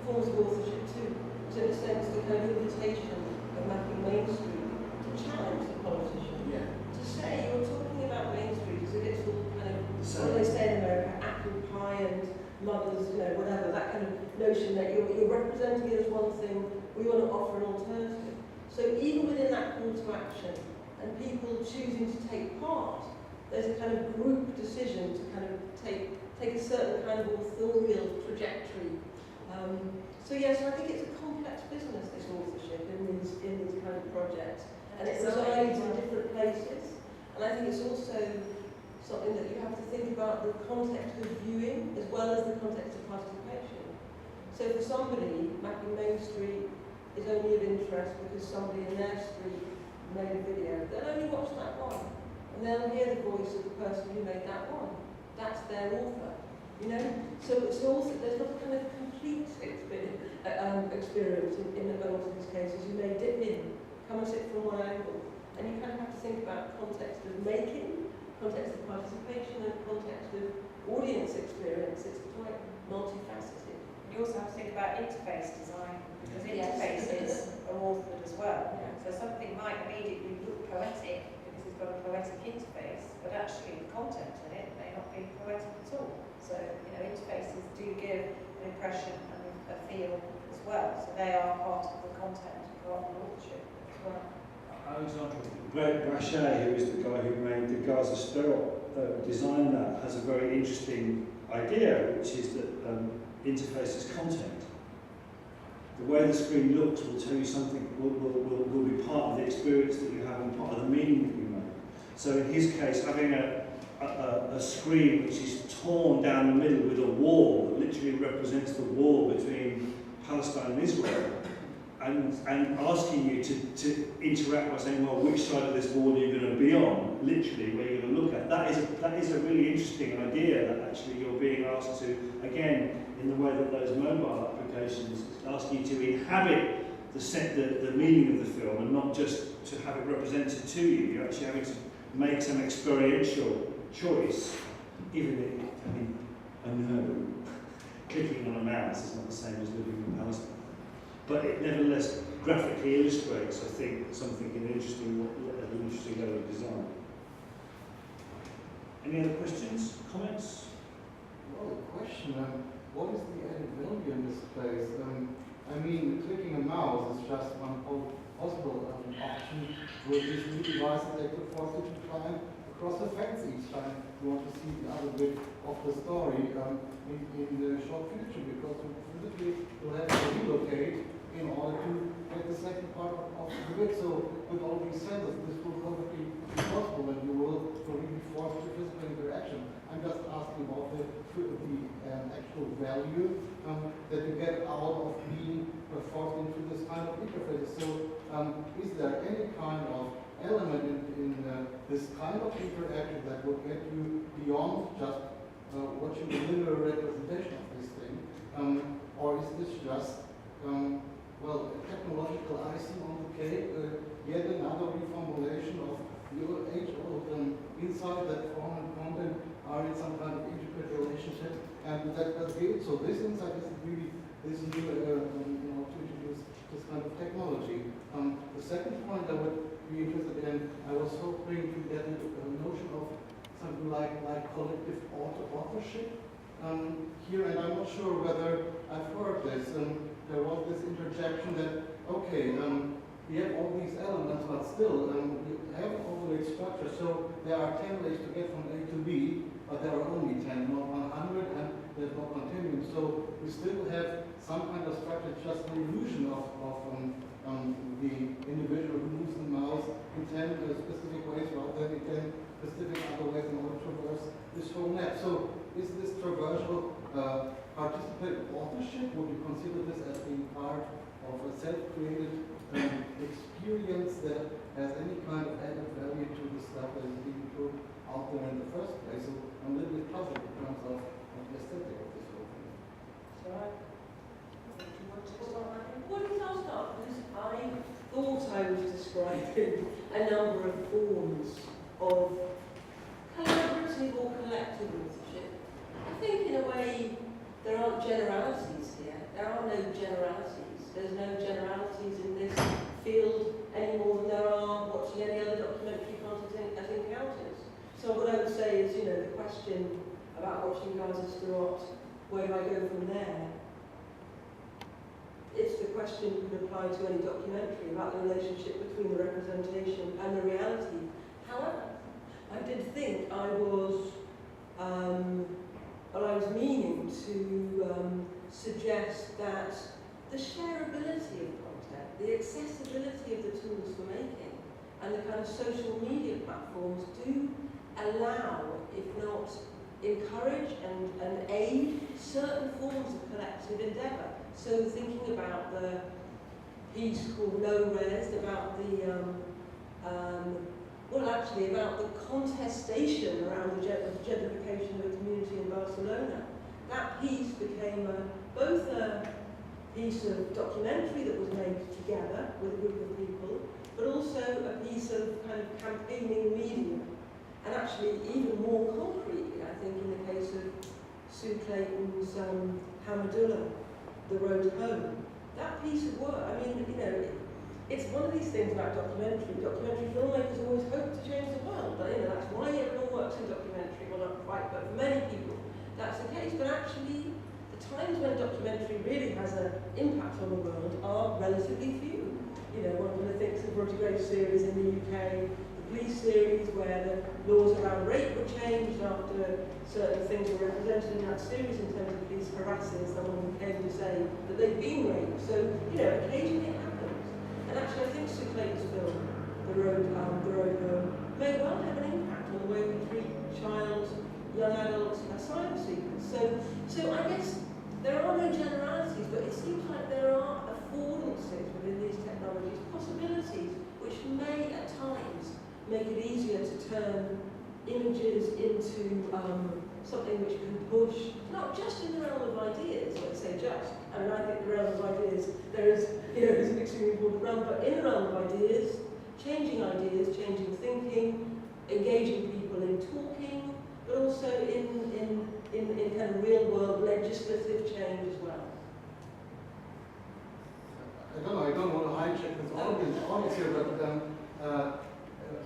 forms of authorship too. So in a sense, the kind of invitation of mapping Main Street to challenge the politician. Yeah. To say, you're talking about Main Street as if it's all kind of, what they say in America, apple pie and mothers, whatever, that kind of notion that you're representing it as one thing, we want to offer an alternative. So even within that call to action, and people choosing to take part, there's a kind of group decision to kind of take a certain kind of authorial trajectory. So yes, I think it's a complex business, this authorship in these kind of projects, and it resides in different places. And I think it's also something that you have to think about the context of viewing as well as the context of participation. So for somebody, mapping Main Street is only of interest because somebody in their street made a video. They'll only watch that one, and they'll hear the voice of the person who made that one. That's their author, So it's also, there's not a kind of complete experience in a lot of these cases. You may dip in, come and sit from one angle, and you kind of have to think about context of making, context of participation, and context of audience experience. It's quite multifaceted. You also have to think about interface design, because interfaces are authored as well. Yeah. So something might immediately look poetic because it's got a poetic interface, but actually the content in it may not be poetic at all. So, interfaces do give an impression and a feel as well. So they are part of the content, part of the authorship as well. Alexandre Brachet, who is the guy who made the Gaza Sterol, designed that, has a very interesting idea, which is that interface is content. The way the screen looks will tell you something, will be part of the experience that you have and part of the meaning that you make. So in his case, having a screen which is torn down the middle with a wall that literally represents the wall between Palestine and Israel, and asking you to interact by saying, well, which side of this wall are you going to be on, literally, where you're going to look at. That is a really interesting idea, that actually you're being asked to, again, in the way that those mobile applications ask you to inhabit the meaning of the film and not just to have it represented to you. You're actually having to make some experiential choice, even if, I know, clicking on a mouse is not the same as living in Palestine. But it nevertheless graphically illustrates, I think, something in an interesting way of design. Any other questions, comments? Well, a question, what is the added value in this place? Clicking a mouse is just one possible option. With these new devices, they could force you to climb cross the fence each time you want to see the other bit of the story in the short future, because you physically will have to relocate in order to get the second part of the bit. So with all these sensors, this will probably be possible, and you will probably be forced to physical interaction. I'm just asking about the actual value that you get out of being forced into this kind of interface. So is there any kind of element in this kind of interaction that will get you beyond just watching the linear representation of this thing? Or is this just well, a technological icing on the cake, yet another reformulation of the age-old insight that form and content are in some kind of intricate relationship, and that's it. So this insight isn't really this new, to introduce this kind of technology. The second point I would be interested in, I was hoping to get a notion of something like collective authorship here, and I'm not sure whether I've heard this. There was this interjection that, okay, we have all these elements, but still, we have an overlaid structure, so there are 10 ways to get from A to B, but there are only 10, not 100, and there's no continuum. So we still have some kind of structure, just an illusion of the individual who moves the mouse in 10 specific ways, rather than in 10 specific other ways in order to traverse this whole net. So is this traversal participative authorship? Would you consider this as being part of a self-created experience that has any kind of added value to the stuff that is being put out there in the first place? So I'm a little bit puzzled in terms of the aesthetic of this whole thing. So do you want to start? What if I start? Because I thought I was describing a number of forms of collaborative or collective authorship. I think in a way there aren't generalities here. There are no generalities. There's no generalities in this field any more than there are watching any other documentary content as encounters. So what I would say is, the question about watching Guys as Starot, where do I go from there? It's the question you could apply to any documentary about the relationship between the representation and the reality. However, I did think I was meaning to suggest that the shareability of content, the accessibility of the tools for making, and the kind of social media platforms do allow, if not encourage and aid, certain forms of collective endeavour. So thinking about the piece called No Res, about the about the contestation around the gentrification of a community in Barcelona. That piece became both a piece of documentary that was made together with a group of people, but also a piece of kind of campaigning media. And actually, even more concretely, I think, in the case of Sue Clayton's Hamadullah, The Road Home, that piece of work, it's one of these things about documentary. Documentary filmmakers always hope to change the world. That's why everyone works in documentary. Well, not quite, but for many people, that's the case. But actually, the times when documentary really has an impact on the world are relatively few. One of the things of Roger Graves' series in the UK, the police series, where the laws around rape were changed after certain things were represented in that series in terms of police harassing someone who came to say that they'd been raped. So, occasionally it happens. And actually, I think Sue Clayton's film, The Road Home, may well have an impact on the way we treat child, young adult asylum seekers. So I guess there are no generalities, but it seems like there are affordances within these technologies, possibilities which may at times make it easier to turn images into something which can push, not just in the realm of ideas, let's say just. I think the realm of ideas, there is an extremely important realm, but in the realm of ideas, changing thinking, engaging people in talking, but also in kind of real world legislative change as well. I don't want to hijack this audience here, but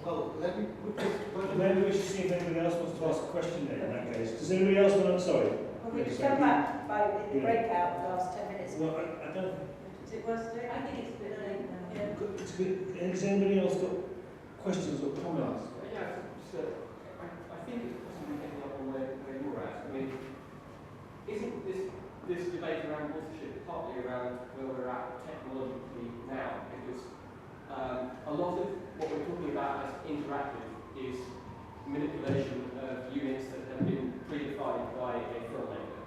well, let me put this question. Maybe we should see if anybody else wants to ask a question then, in that case. Does anybody else want to, sorry? Well, we just come back by the breakout the last 10 minutes. Well, I don't... Is it worth doing? I think it's a bit late now. Yeah. Has anybody else got questions or comments? Yeah, so think it's possibly picking up on where you're at. I mean, isn't this debate around authorship partly around where we're at technologically now? Because a lot of what we're talking about as interactive is manipulation of units that have been predefined by a filmmaker.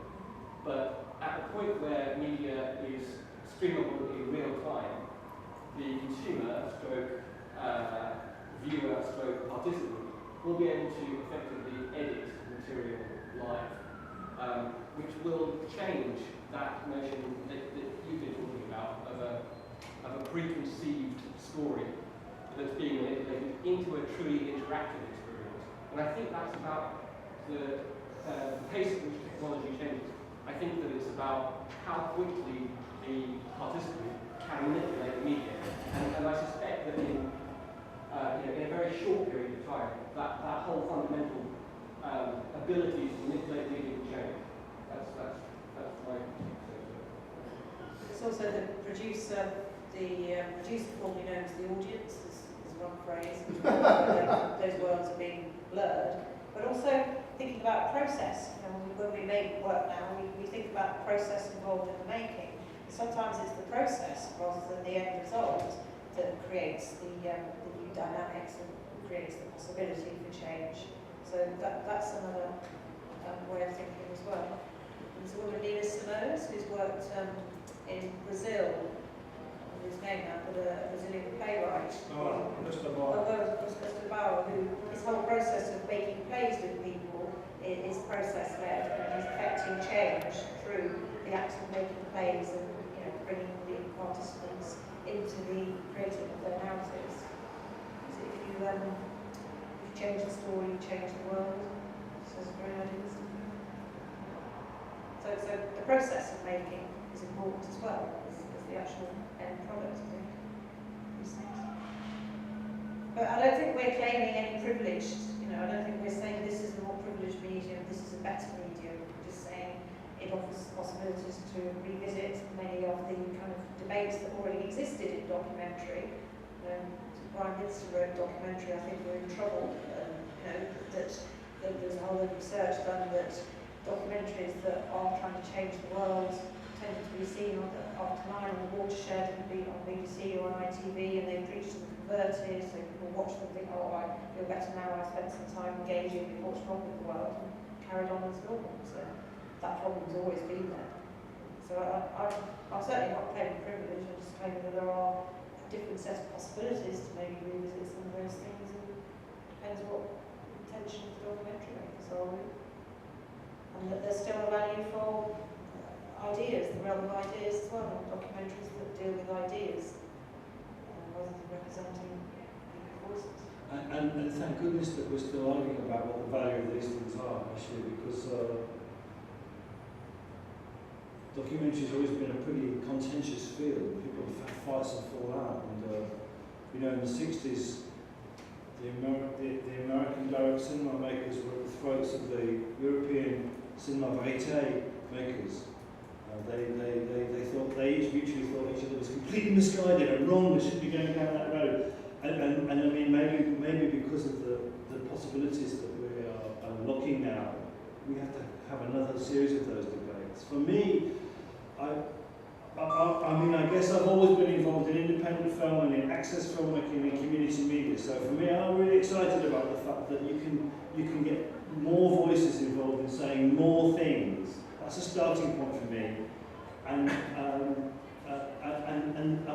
But at the point where media is streamable in real time, the consumer, stroke viewer, stroke participant, will be able to effectively edit material live, which will change that notion that you've been talking about of a preconceived story that's being manipulated into a truly interactive experience. And I think that's about the pace at which technology changes. I think that it's about how quickly the participant can manipulate the media. And I suspect that in a very short period of time, that whole fundamental ability to manipulate media will change. That's my It's also the producer formerly known as the audience, is one phrase. Those worlds are being blurred. But also thinking about process. When we make work now, we think about the process involved in the making. Sometimes it's the process rather than the end result that creates the new dynamics and creates the possibility for change. So that's another way of thinking as well. There's a woman, Nina Simoes, who's worked in Brazil, his name now, but a Brazilian playwright. Who his whole process of making plays with people is process-led and is affecting change through the act of making plays and bringing the participants into the creating of their narratives. So if you change the story, you change the world. So it's very ideas. So the process of making is important as well as the actual end product, I think. These things. But I don't think we're claiming any privileged, I don't think we're saying this is a more privileged medium, this is a better medium. We're just saying it offers possibilities to revisit many of the kind of debates that already existed in documentary. Brian Lidster wrote documentary, I think we're in trouble, that there's a whole lot of research done that documentaries that are trying to change the world tend to be seen after 9 on the watershed and be on BBC or on ITV, and they preach to the converted, so people watch them and think, oh, I feel better now, I spent some time engaging with what's wrong with the world, and carried on as normal. So that problem's always been there. So I'm certainly not claiming privilege, I'm just claiming that there are a different set of possibilities to maybe revisit some of those things, and it depends what intention the documentary makers are with. And that there's still a value for ideas, the realm of ideas as well, and documentaries that deal with ideas rather than representing people's voices. And thank goodness that we're still arguing about what the value of these things are, actually, because documentary's always been a pretty contentious field. People have had fights and fall out, and in the 60s, the American direct cinema makers were at the throats of the European cinema verite makers. They each mutually thought each other was completely misguided and wrong, they shouldn't be going down that road. And I mean, maybe because of the possibilities that we are unlocking now, we have to have another series of those debates. For me, I guess I've always been involved in independent film and in access filmmaking and community media. So for me, I'm really excited about the fact that you can get more voices involved in saying more things. That's a starting point for me. And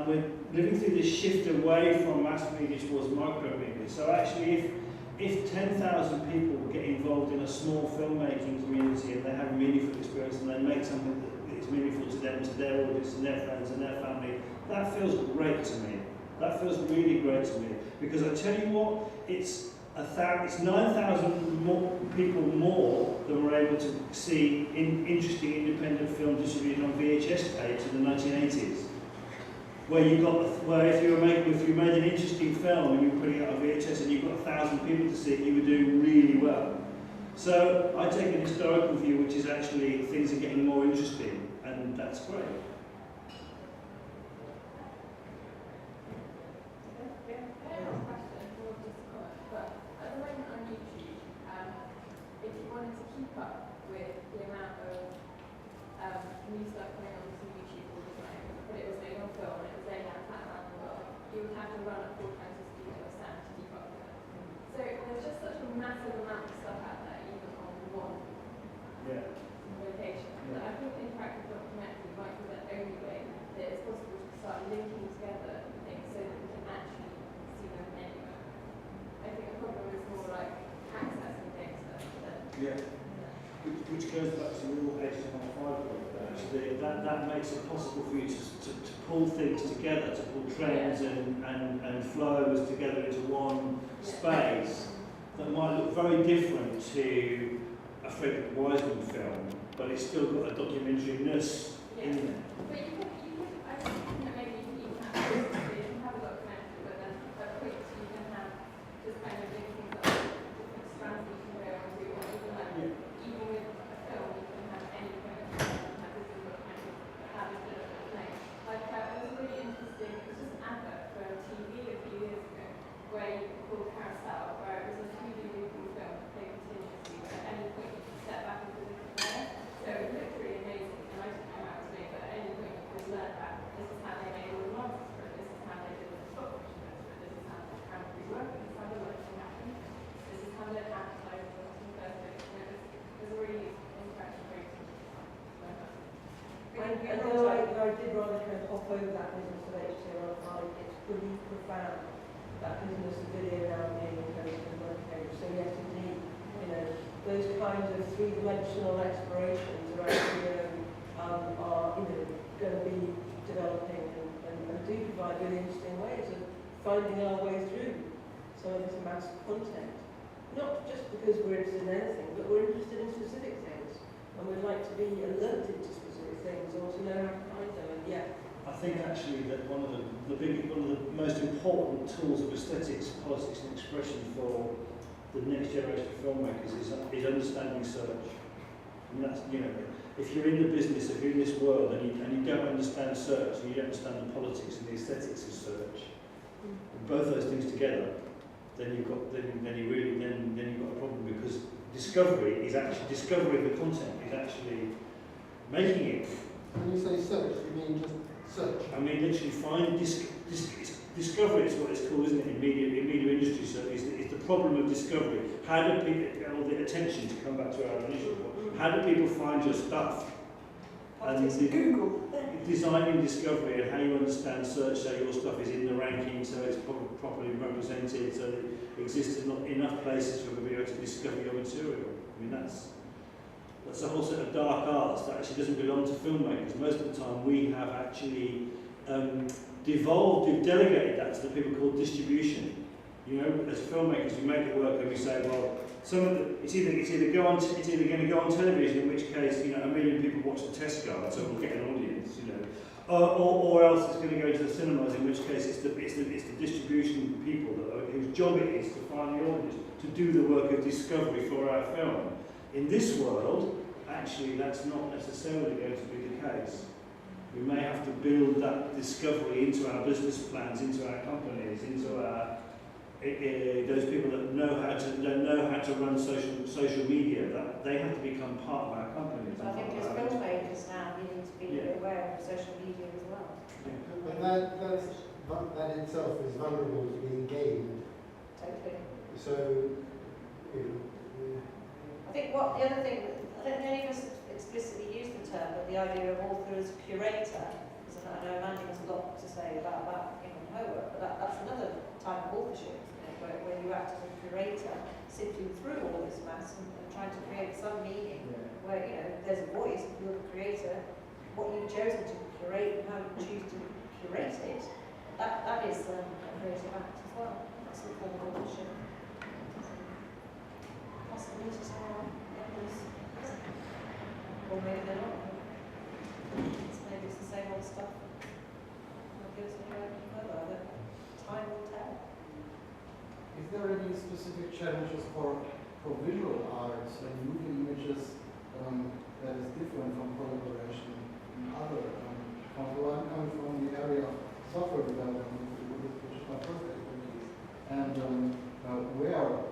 we're living through this shift away from mass media towards micro media. So actually, if 10,000 people get involved in a small filmmaking community and they have a meaningful experience and they make something that is meaningful to them, to their audience, and their friends and their family, that feels great to me. That feels really great to me. Because I tell you what, it's 9,000 more people more than were able to see interesting independent film distributed on VHS tapes in the 1980s. Where if you made an interesting film and you were putting it on VHS and you got 1,000 people to see it, you were doing really well. So I take an historical view, which is actually things are getting more interesting, and that's great. which goes back to the real HTML5 work, actually, that makes it possible for you to pull things together, to pull trends and flows together into one space that might look very different to a Frederick Wiseman film, but it's still got a documentary-ness in there. But you could, I think that maybe you can have a documentary, but then at quick you can have just kind of linking up different strands that you can go onto, or even like, even with a film, you can have any kind of like this is a documentary, how this bit of thing. Like, it was really interesting, it was just an advert for TV a few years ago, where you could call Carousel, where it was a 2D looping film that played continuously, but at any point you could step back into a different layer. So it was literally amazing, and I didn't know how to make it, but at any point you could learn that this is how they made all the monsters for it, this is how they did the stop motion for it, this is how the camera worked, this is how the lighting happened, this is how they advertised it in the first place. It was a really interesting way to learn that. And though I did rather kind of hop over that business of HTML5, it's pretty profound, that business of video now being encoded in web page. So yes, indeed, you know, those kinds of three-dimensional explorations are actually, are going to be developing and do provide really interesting ways of finding our way through some of this mass content. Not just because we're interested in anything, but we're interested in specific things, and we'd like to be alerted to specific things or to know how to find them. And yeah, I think actually that one of the most important tools of aesthetics, politics and expression for the next generation of filmmakers is understanding search. And that's, you know, if you're in the business, if you're in this world and you don't understand search, and you don't understand the politics and the aesthetics of search, and both those things together, then you've got then you've got a problem, because discovery is actually discovering the content is actually making it. When you say search, you mean just search? I mean literally find discovery is what it's called, isn't it, in media industry? So it's the problem of discovery. How do people, all the attention to come back to our initial point, how do people find your stuff? And Google. Designing discovery and how you understand search, so your stuff is in the ranking, so it's properly represented, so that it exists in enough places for people to discover your material. I mean, that's a whole set of dark arts that actually doesn't belong to filmmakers. Most of the time we have actually we've delegated that to the people called distribution. You know, as filmmakers, we make it work and we say, well, it's either going to go on television, in which case, you know, 1 million people watch the test guard, so we'll get an audience, you know, or else it's going to go to the cinemas, in which case it's the distribution people whose job it is to find the audience, to do the work of discovery for our film. In this world, actually, that's not necessarily going to be the case. We may have to build that discovery into our business plans, into our companies, into our those people that know how to run social media. That they have to become part of our companies. I think as filmmakers now, we need to be aware of social media as well. But that itself is vulnerable to being gamed. Totally. So, I think the other thing, I don't know if us explicitly use the term, but the idea of author as curator, because I know Amanda has a lot to say about that in her work, but that's another type of authorship, isn't it, where you act as a curator, sifting through all this mass and trying to create some meaning, where, you know, there's a voice, you're the creator, what you've chosen to curate and how you choose to curate it, that is a creative act as well. That's a form of authorship. Possibilities are endless. Or maybe they're not. Maybe it's the same old stuff. Not give us any further. Time will tell. Is there any specific challenges for visual arts and moving images that is different from collaboration in other? I'm coming from the area of software development, which is my first expertise, and where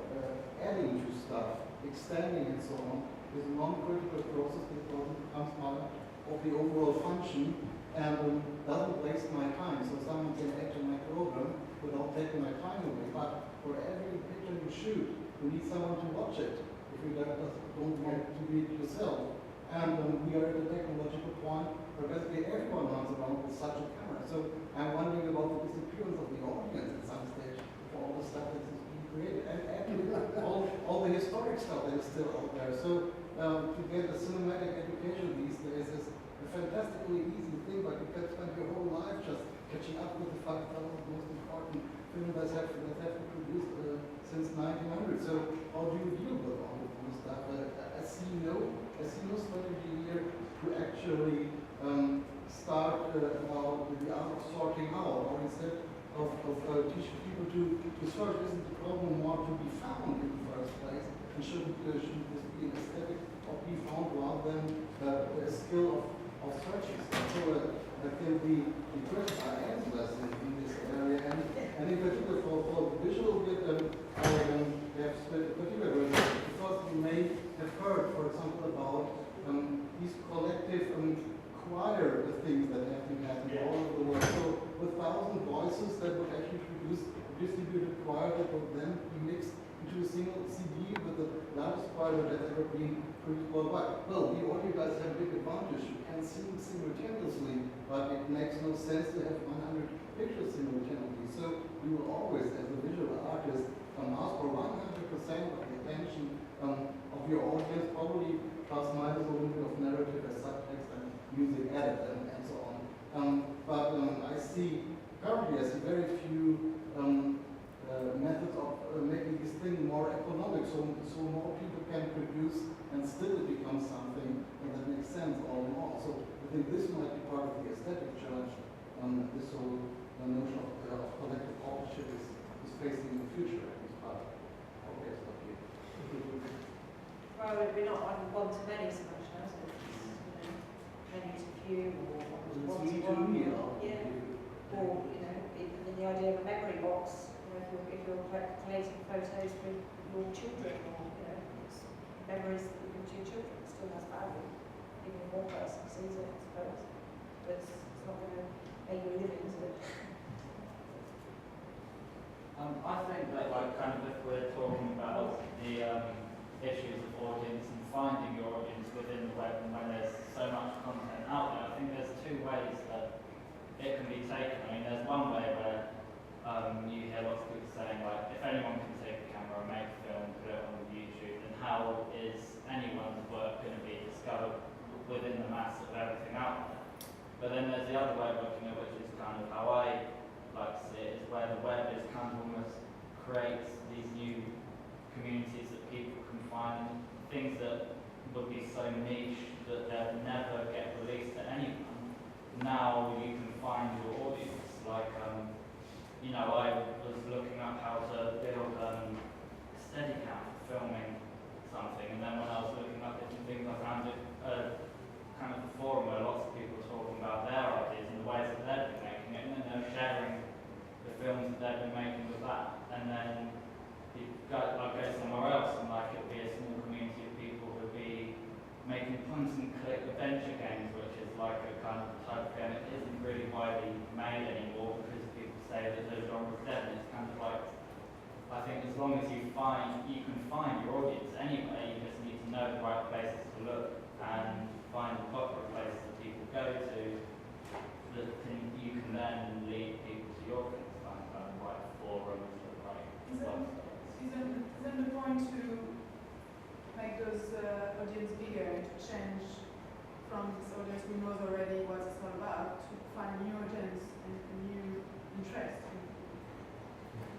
adding to stuff, extending and so on, is a non-critical process because it becomes part of the overall function and doesn't waste my time. So someone can add to my program without taking my time away. But for every picture you shoot, you need someone to watch it if you don't want to do it yourself. And we are at a technological point where basically everyone runs around with such a camera. So I'm wondering about the disappearance of the audience at some stage for all the stuff that is being created. And actually all the historic stuff that is still out there. So to get a cinematic education these days is a fantastically easy thing, but you can spend your whole life just catching up with the 5,000 most important films that have been produced since 1900. So how do you deal with all of this stuff? I see no strategy here to actually start about the art of sorting out, or instead of teaching people to search. Isn't the problem more to be found in the first place? And shouldn't this be an aesthetic of be found rather than a skill of searching? So I think the questions are endless in this area, and in particular for the visual bit, I have spent a particular research because you may have heard, for example, about these collective choir things that have been happening all over the world. So with 1,000 voices that would actually produce a distributed choir that would then be mixed into a single CD with the largest choir that has ever been produced worldwide. Well, the audio guys have a big advantage. You can sing simultaneously, but it makes no sense to have 100 pictures simultaneously. So you will always, as a visual artist, ask for 100% of the attention of your audience, probably plus minus a little bit of narrative as subtext and music added and so on. But I see very few methods of making this thing more economic, so more people can produce and still it becomes something that makes sense all in all. So I think this might be part of the aesthetic challenge this whole notion of collective authorship is facing in the future, at least part of it. Okay, well, we're not on one-to-many so much now, so it's many to few or one-to-one. Yeah. Or, even in the idea of a memory box, if you're collating photos with your children, or, it's memories that you give to your children, it still has value. Even if one person sees it, I suppose. But it's not going to make you a living, is it? I think that, if we're talking about the issues of audience and finding your audience within the web, and when there's so much content out there, I think there's two ways that it can be taken. I mean, there's one way where you hear lots of people saying, if anyone can take a camera and make a film, put it on YouTube, then how is anyone's work going to be discovered within the mass of everything out there? But then there's the other way of looking at, which is kind of how I like to see it, is where the web is kind of almost creates these new communities that people can find, things that would be so niche that they'll never get released to anyone. Now you can find your audience. I was looking up how to build a Steadicam for filming something, and then when I was looking up different things, I found it kind of a forum where lots of people were talking about their ideas and the ways that they've been making it, and then they're sharing the films that they've been making with that. And then you go somewhere else, and it'll be a small community of people who'll be making point-and-click adventure games, which is like a kind of type of game that isn't really widely made anymore because people say that the genre's dead. And it's kind of like, I think as long as you can find your audience anyway, you just need to know the right places to look and find the popular places that people go to that you can then lead people to your things, find the right forums, the right websites. Isn't the point to make those audience bigger and to change from this audience who knows already what it's all about to find new audience and new interest?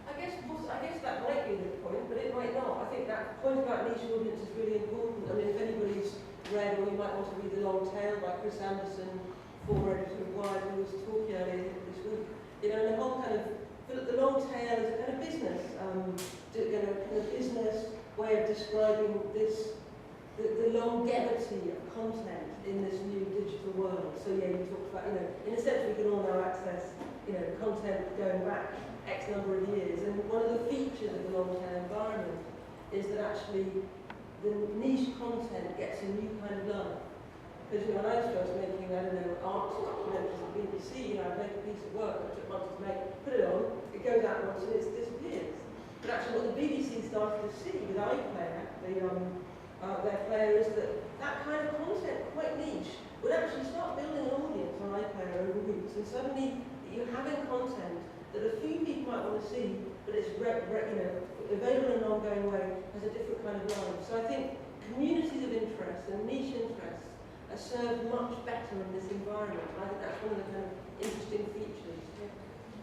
I guess that might be the point, but it might not. I think that point about niche audience is really important. I mean, if anybody's read, or you might want to read The Long Tail by Chris Anderson, former editor of Wired, who was talking earlier this week. And the whole the long tail is a kind of business, business way of describing the longevity of content in this new digital world. So yeah, you talked about, in a sense we can all now access, content going back X number of years. And one of the features of the long tail environment is that actually the niche content gets a new kind of life. Because when I was first making, art documentaries at BBC, I'd make a piece of work that took months to make, put it on, it goes out once and it disappears. But actually what the BBC started to see with iPlayer, their player, is that kind of content, quite niche, would actually start building an audience on iPlayer over weeks. And suddenly you're having content that a few people might want to see, but it's available in an ongoing way, has a different kind of life. So I think communities of interest and niche interests are served much better in this environment. I think that's one of the kind of interesting features.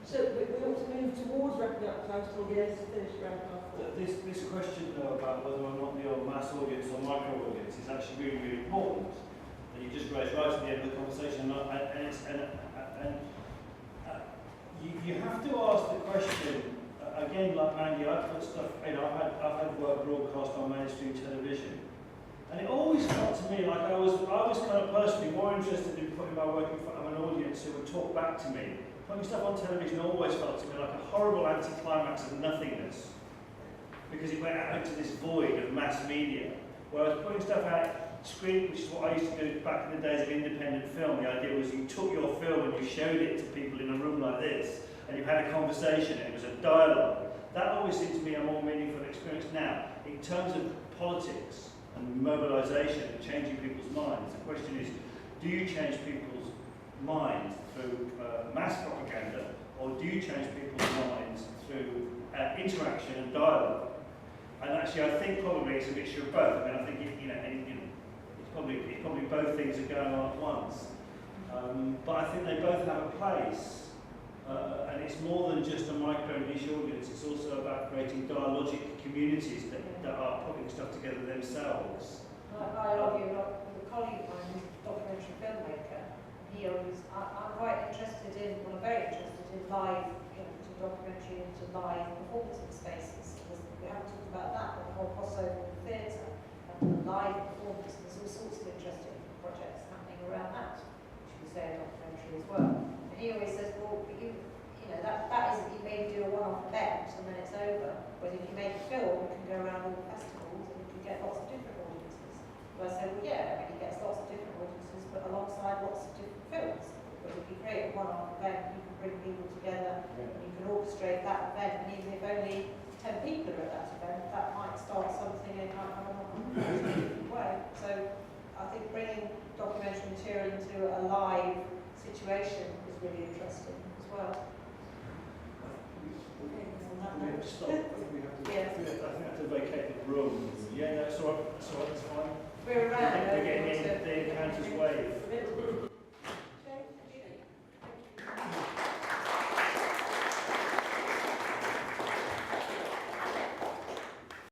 So we ought to move towards wrapping up, because I was told yes to finish wrapping up. This question though about whether or not the mass audience or micro audience is actually really, really important. And you just raised right at the end of the conversation, you have to ask the question again, like Mandy. I've put stuff. I've had work broadcast on mainstream television, and it always felt to me like I was kind of personally more interested in putting my work in front of an audience who would talk back to me. Putting stuff on television always felt to me like a horrible anticlimax of nothingness, because it went out into this void of mass media. Whereas putting stuff out screen, which is what I used to do back in the days of independent film, the idea was you took your film and you showed it to people in a room like this, and you had a conversation, and it was a dialogue. That always seemed to me a more meaningful experience. Now, in terms of politics and mobilisation and changing people's minds, the question is, do you change people's minds through mass propaganda, or do you change people's minds through interaction and dialogue? And actually, I think probably it's a mixture of both. I mean, I think it's probably both things are going on at once. But I think they both have a place, and it's more than just a micro niche audience. It's also about creating dialogic communities that are putting stuff together themselves. I argue with a colleague of mine who's a documentary filmmaker. I'm quite interested in, well, I'm very interested in live, documentary into live performance spaces. We haven't talked about that, but the whole crossover with theatre and live performance. There's all sorts of interesting projects happening around that, which we say a documentary as well. And he always says, well, but you know, that isn't, you maybe do a one-off event and then it's over. But if you make a film, you can go around all the festivals and you can get lots of different audiences. But I said, well, yeah, I mean, he gets lots of different audiences, but alongside lots of different films. But if you create a one-off event, you can bring people together, you can orchestrate that event, and even if only 10 people are at that event, that might start something in a different way. So I think bringing documentary material into a live situation is really interesting as well. We have to stop. I think we have to vacate the room. Yeah, no, it's all right. That's fine. We're around. We're getting in the encounter's wave.